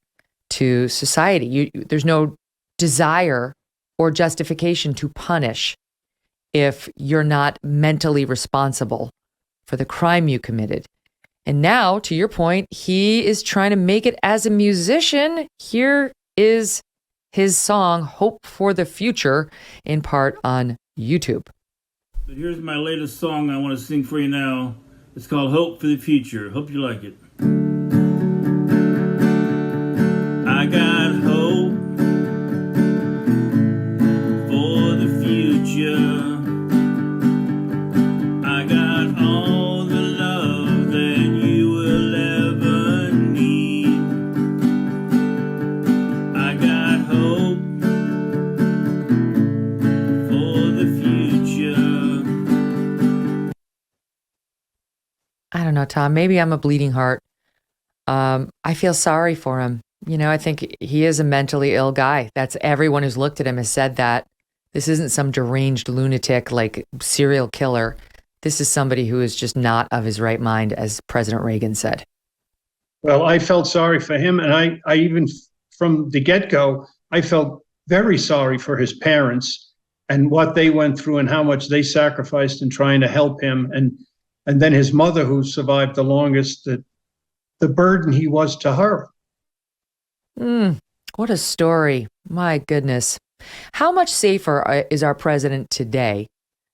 to society. There's no desire or justification to punish if you're not mentally responsible for the crime you committed. And now, to your point, he is trying to make it as a musician. Here is his song, Hope for the Future, in part on YouTube. But here's my latest song I want to sing for you now. It's called Hope for the Future. Hope you like it. I got hope for the future. I got all the love that you will ever need. I got hope for the future. I don't know, Tom, maybe I'm a bleeding heart. I feel sorry for him. You know, I think he is a mentally ill guy. That's everyone who's looked at him has said that. This isn't some deranged lunatic like serial killer. this is somebody who is just not of his right mind, as President Reagan said. Well, I felt sorry for him. And I even, from the get-go, I felt very sorry for his parents and what they went through and how much they sacrificed in trying to help him. And then his mother, who survived the longest, the burden he was to her. What a story. My goodness. How much safer is our president today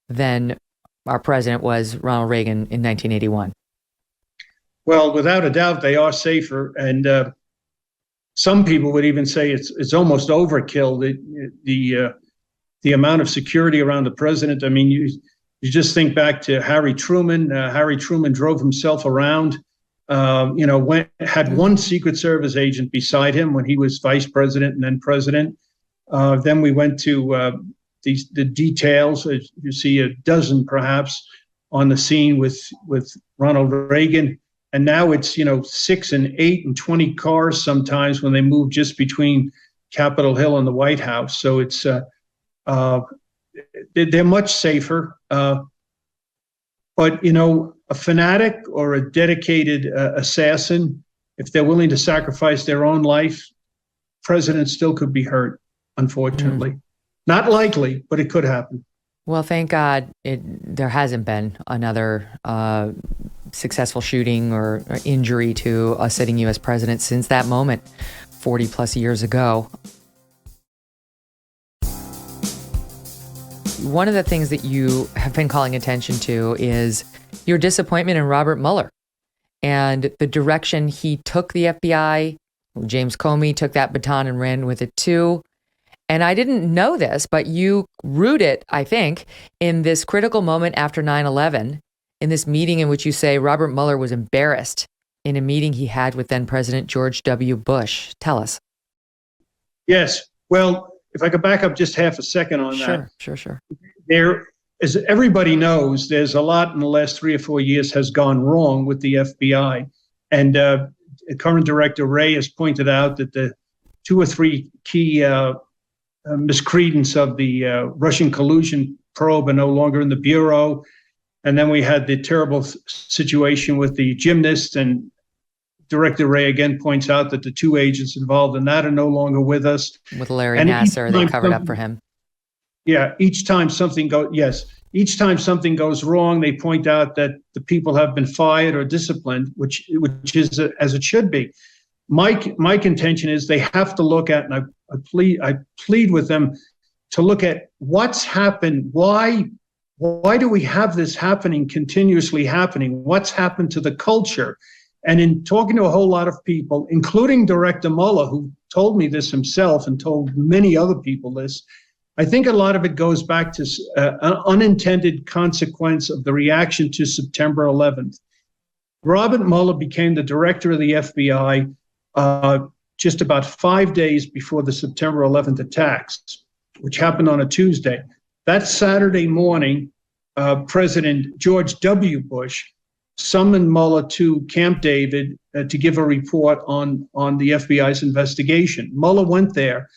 than our president was Ronald Reagan in 1981? Well, without a doubt, they are safer. And some people would even say it's almost overkill, the amount of security around the president. I mean, you just think back to Harry Truman. Harry Truman drove himself around, had one Secret Service agent beside him when he was vice president and then president. Then we went to the details. You see a dozen perhaps on the scene with Ronald Reagan. And now it's, 6 and 8 and 20 cars sometimes when they move just between Capitol Hill and the White House. So it's they're much safer. But, a fanatic or a dedicated assassin, if they're willing to sacrifice their own life, president still could be hurt, unfortunately. Not likely, but it could happen. Well, thank God there hasn't been another successful shooting or injury to a sitting U.S. president since that moment 40 plus years ago. One of the things that you have been calling attention to is your disappointment in Robert Mueller and the direction he took the FBI. James Comey took that baton and ran with it too. And I didn't know this, but you rooted, I think, in this critical moment after 9/11, in this meeting in which you say Robert Mueller was embarrassed in a meeting he had with then President George W. Bush. Tell us. Yes. Well, if I could back up just half a second on that. Sure. There, as everybody knows, there's a lot in the last 3 or 4 years has gone wrong with the FBI. And current Director Wray has pointed out that the 2 or 3 key miscredence of the Russian collusion probe are no longer in the Bureau. And then we had the terrible situation with the gymnast, and Director Wray again points out that the 2 agents involved in that are no longer with us. With Larry Nassar, they covered up for him. Yeah, each time something goes wrong, they point out that the people have been fired or disciplined, which is as it should be. My contention is they have to look at, and I plead with them to look at what's happened. Why do we have this continuously happening? What's happened to the culture? And in talking to a whole lot of people, including Director Mueller, who told me this himself and told many other people this, I think a lot of it goes back to an unintended consequence of the reaction to September 11th. Robert Mueller became the director of the FBI just about 5 days before the September 11th attacks, which happened on a Tuesday. That Saturday morning, President George W. Bush summoned Mueller to Camp David to give a report on the FBI's investigation. Mueller went there.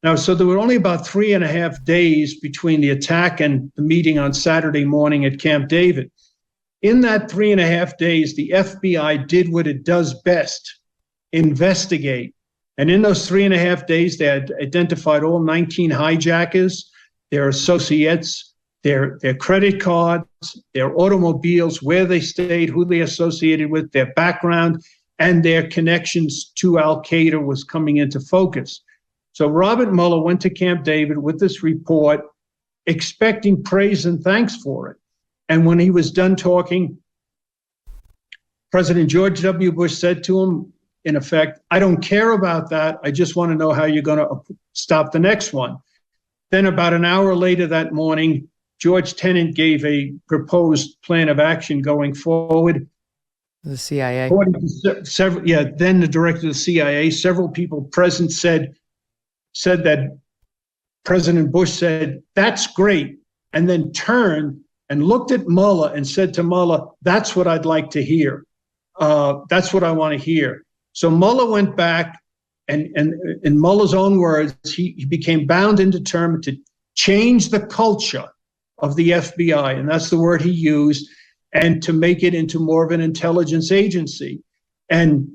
Now, so there were only about 3.5 days between the attack and the meeting on Saturday morning at Camp David. In that 3.5 days, the FBI did what it does best, investigate. And in those 3.5 days, they had identified all 19 hijackers, their associates, their credit cards, their automobiles, where they stayed, who they associated with, their background, and their connections to Al-Qaeda was coming into focus. So Robert Mueller went to Camp David with this report, expecting praise and thanks for it. And when he was done talking, President George W. Bush said to him, in effect, I don't care about that. I just want to know how you're going to stop the next one. Then about an hour later that morning, George Tenet gave a proposed plan of action going forward. The CIA. Then the director of the CIA, several people present said that President Bush said, that's great, and then turned and looked at Mueller and said to Mueller, that's what I'd like to hear. That's what I want to hear. So Mueller went back, and in Mueller's own words, he became bound and determined to change the culture of the FBI, and that's the word he used. and to make it into more of an intelligence agency. And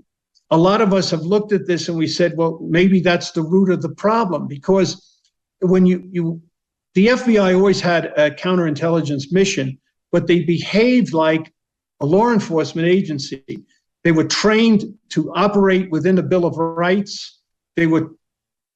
a lot of us have looked at this and we said, well, maybe that's the root of the problem, because when the FBI always had a counterintelligence mission, but they behaved like a law enforcement agency. They were trained to operate within the Bill of Rights. They were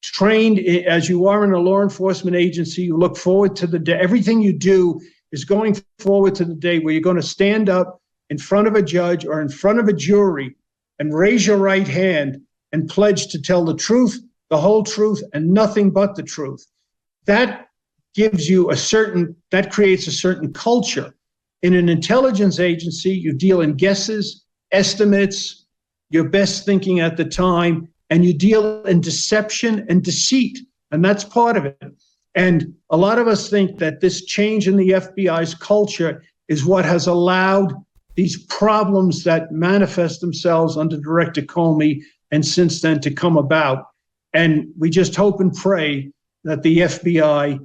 trained, as you are in a law enforcement agency, you look forward to the day. Everything you do is going forward to the day where you're going to stand up in front of a judge or in front of a jury and raise your right hand and pledge to tell the truth, the whole truth, and nothing but the truth. That gives you that creates a certain culture. In an intelligence agency, you deal in guesses, estimates, your best thinking at the time, and you deal in deception and deceit, and that's part of it. And a lot of us think that this change in the FBI's culture is what has allowed these problems that manifest themselves under Director Comey and since then to come about. And we just hope and pray that the FBI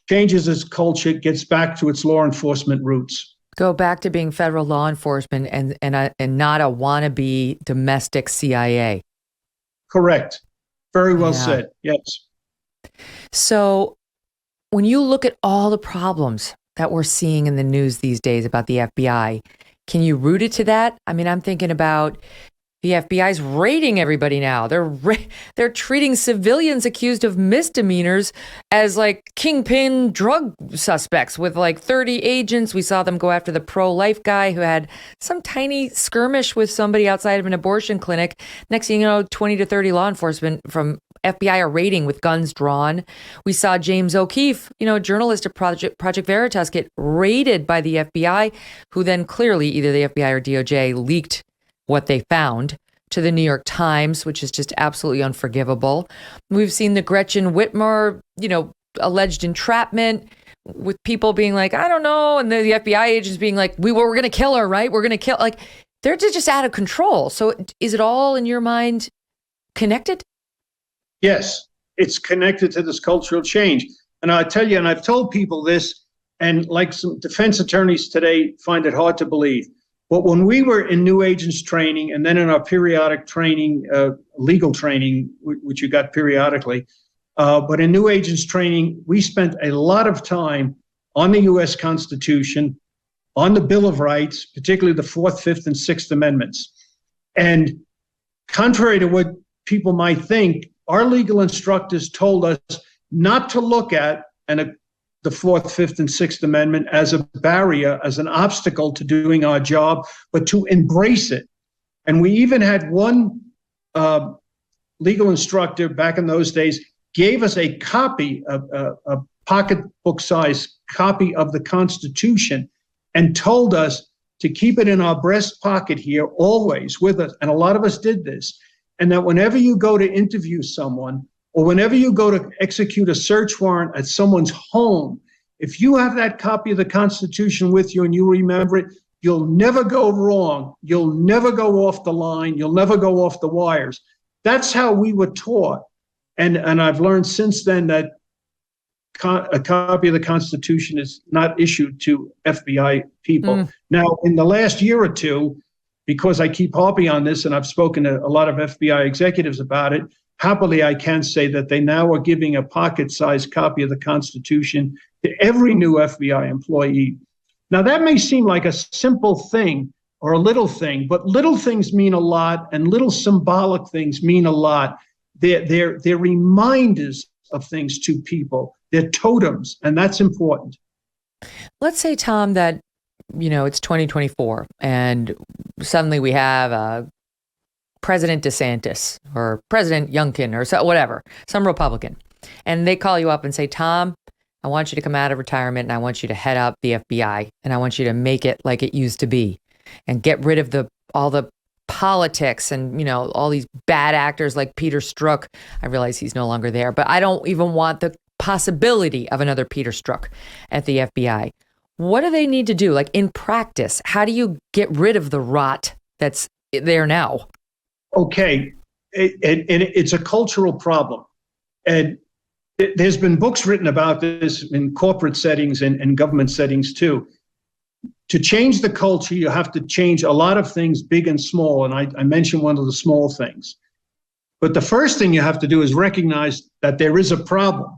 changes its culture, gets back to its law enforcement roots. Go back to being federal law enforcement and not a wannabe domestic CIA. Correct. Very well said. Yes. So when you look at all the problems that we're seeing in the news these days about the FBI, can you root it to that? I mean, I'm thinking about the FBI's raiding everybody now. They're treating civilians accused of misdemeanors as like kingpin drug suspects with like 30 agents. We saw them go after the pro-life guy who had some tiny skirmish with somebody outside of an abortion clinic. Next thing you know, 20 to 30 law enforcement from FBI are raiding with guns drawn. We saw James O'Keefe, a journalist at Project Veritas, get raided by the FBI, who then clearly either the FBI or DOJ leaked what they found to the New York Times, which is just absolutely unforgivable. We've seen the Gretchen Whitmer, alleged entrapment with people being like, I don't know. And the FBI agents being like, we're going to kill her, right? We're going to kill, like, they're just out of control. So is it all in your mind connected? Yes, it's connected to this cultural change. And I tell you, and I've told people this, and like some defense attorneys today find it hard to believe. But when we were in new agents training and then in our periodic training, legal training, which you got periodically, but in new agents training, we spent a lot of time on the U.S. Constitution, on the Bill of Rights, particularly the 4th, 5th, and 6th Amendments. And contrary to what people might think, our legal instructors told us not to look at the 4th, 5th, and 6th Amendment as a barrier, as an obstacle to doing our job, but to embrace it. And we even had one legal instructor back in those days gave us a copy, a pocketbook-sized copy of the Constitution, and told us to keep it in our breast pocket here always with us. And a lot of us did this. And that whenever you go to interview someone, or whenever you go to execute a search warrant at someone's home, if you have that copy of the Constitution with you and you remember it, you'll never go wrong. You'll never go off the line. You'll never go off the wires. That's how we were taught. And I've learned since then that a copy of the Constitution is not issued to FBI people. Now, in the last year or two, because I keep harping on this and I've spoken to a lot of FBI executives about it, happily, I can say that they now are giving a pocket-sized copy of the Constitution to every new FBI employee. Now, that may seem like a simple thing or a little thing, but little things mean a lot, and little symbolic things mean a lot. They're reminders of things to people. They're totems, and that's important. Let's say, Tom, that, it's 2024, and suddenly we have President DeSantis or President Youngkin or whatever, some Republican. And they call you up and say, Tom, I want you to come out of retirement and I want you to head up the FBI and I want you to make it like it used to be and get rid of all the politics and, all these bad actors like Peter Strzok. I realize he's no longer there, but I don't even want the possibility of another Peter Strzok at the FBI. What do they need to do? Like in practice, how do you get rid of the rot that's there now? Okay, it's a cultural problem. And there's been books written about this in corporate settings and government settings too. To change the culture, you have to change a lot of things, big and small. And I mentioned one of the small things. But the first thing you have to do is recognize that there is a problem.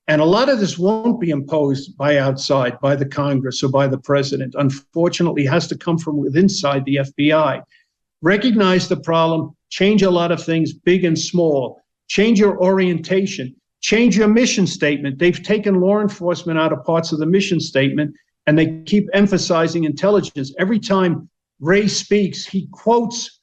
And a lot of this won't be imposed by outside, by the Congress or by the president. Unfortunately, it has to come from within inside the FBI. Recognize the problem, change a lot of things, big and small. Change your orientation, change your mission statement. They've taken law enforcement out of parts of the mission statement, and they keep emphasizing intelligence. Every time Ray speaks, he quotes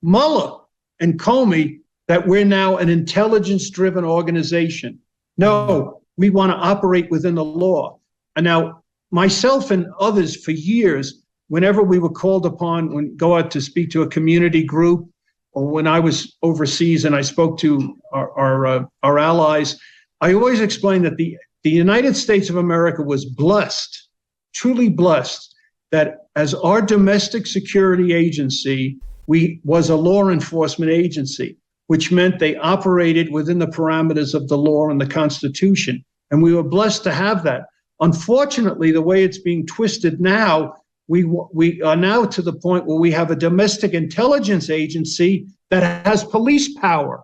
Mueller and Comey that we're now an intelligence-driven organization. No, we want to operate within the law. And now, myself and others for years, whenever we were called upon when go out to speak to a community group, or when I was overseas and I spoke to our allies, I always explained that the United States of America was blessed, truly blessed, that as our domestic security agency, we was a law enforcement agency, which meant they operated within the parameters of the law and the Constitution. And we were blessed to have that. Unfortunately, the way it's being twisted now, we are now to the point where we have a domestic intelligence agency that has police power.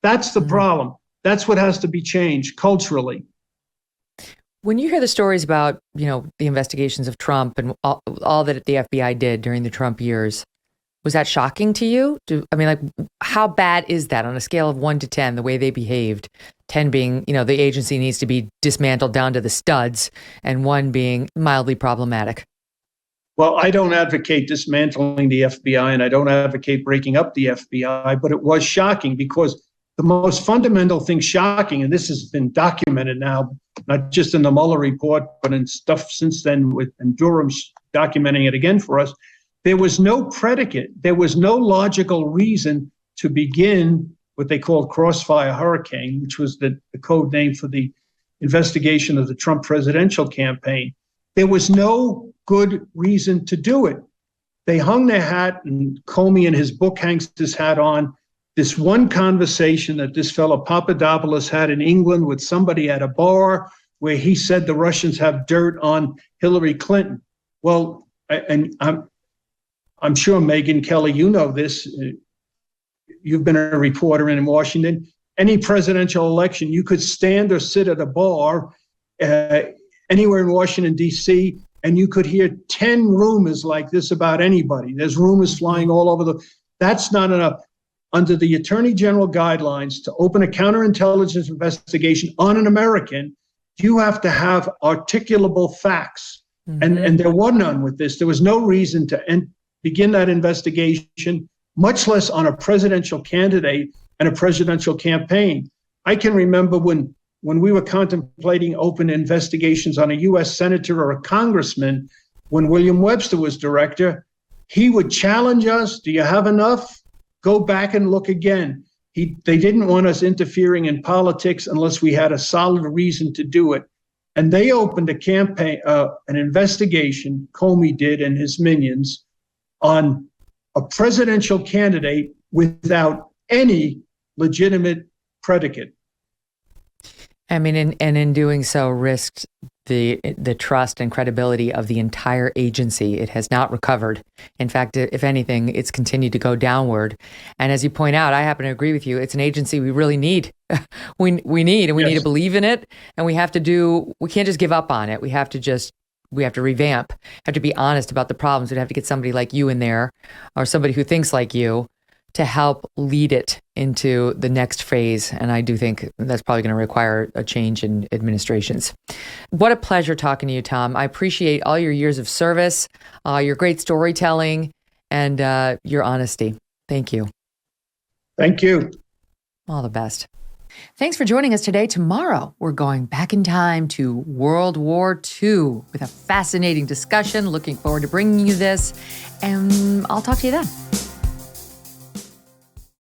That's the problem. That's what has to be changed culturally. When you hear the stories about, the investigations of Trump and all that the FBI did during the Trump years, was that shocking to you? How bad is that on a scale of 1 to 10, the way they behaved? 10 being, the agency needs to be dismantled down to the studs, and 1 being mildly problematic. Well, I don't advocate dismantling the FBI, and I don't advocate breaking up the FBI, but it was shocking because the most fundamental thing shocking, and this has been documented now, not just in the Mueller report, but in stuff since then, and Durham's documenting it again for us, there was no predicate. There was no logical reason to begin what they called Crossfire Hurricane, which was the code name for the investigation of the Trump presidential campaign. There was no good reason to do it. They hung their hat, and Comey in his book hangs his hat on this one conversation that this fellow Papadopoulos had in England with somebody at a bar where he said the Russians have dirt on Hillary Clinton. Well, and I'm sure, Megyn Kelly, you know this. You've been a reporter in Washington. Any presidential election, you could stand or sit at a bar anywhere in Washington, D.C., and you could hear 10 rumors like this about anybody. There's rumors flying all over that's not enough. Under the Attorney General guidelines to open a counterintelligence investigation on an American, you have to have articulable facts. Mm-hmm. And there were none with this. There was no reason to begin that investigation, much less on a presidential candidate and a presidential campaign. I can remember when we were contemplating open investigations on a U.S. senator or a congressman, when William Webster was director, he would challenge us. Do you have enough? Go back and look again. They didn't want us interfering in politics unless we had a solid reason to do it. And they opened a campaign, an investigation, Comey did and his minions, on a presidential candidate without any legitimate predicate. In doing so, risked the trust and credibility of the entire agency. It has not recovered. In fact, if anything, it's continued to go downward. And as you point out, I happen to agree with you. It's an agency we really need. we need to believe in it, and we can't just give up on it. We have to revamp, have to be honest about the problems. We'd have to get somebody like you in there, or somebody who thinks like you, to help lead it into the next phase. And I do think that's probably going to require a change in administrations. What a pleasure talking to you, Tom. I appreciate all your years of service, your great storytelling, and your honesty. Thank you. Thank you. All the best. Thanks for joining us today. Tomorrow, we're going back in time to World War II with a fascinating discussion. Looking forward to bringing you this, and I'll talk to you then.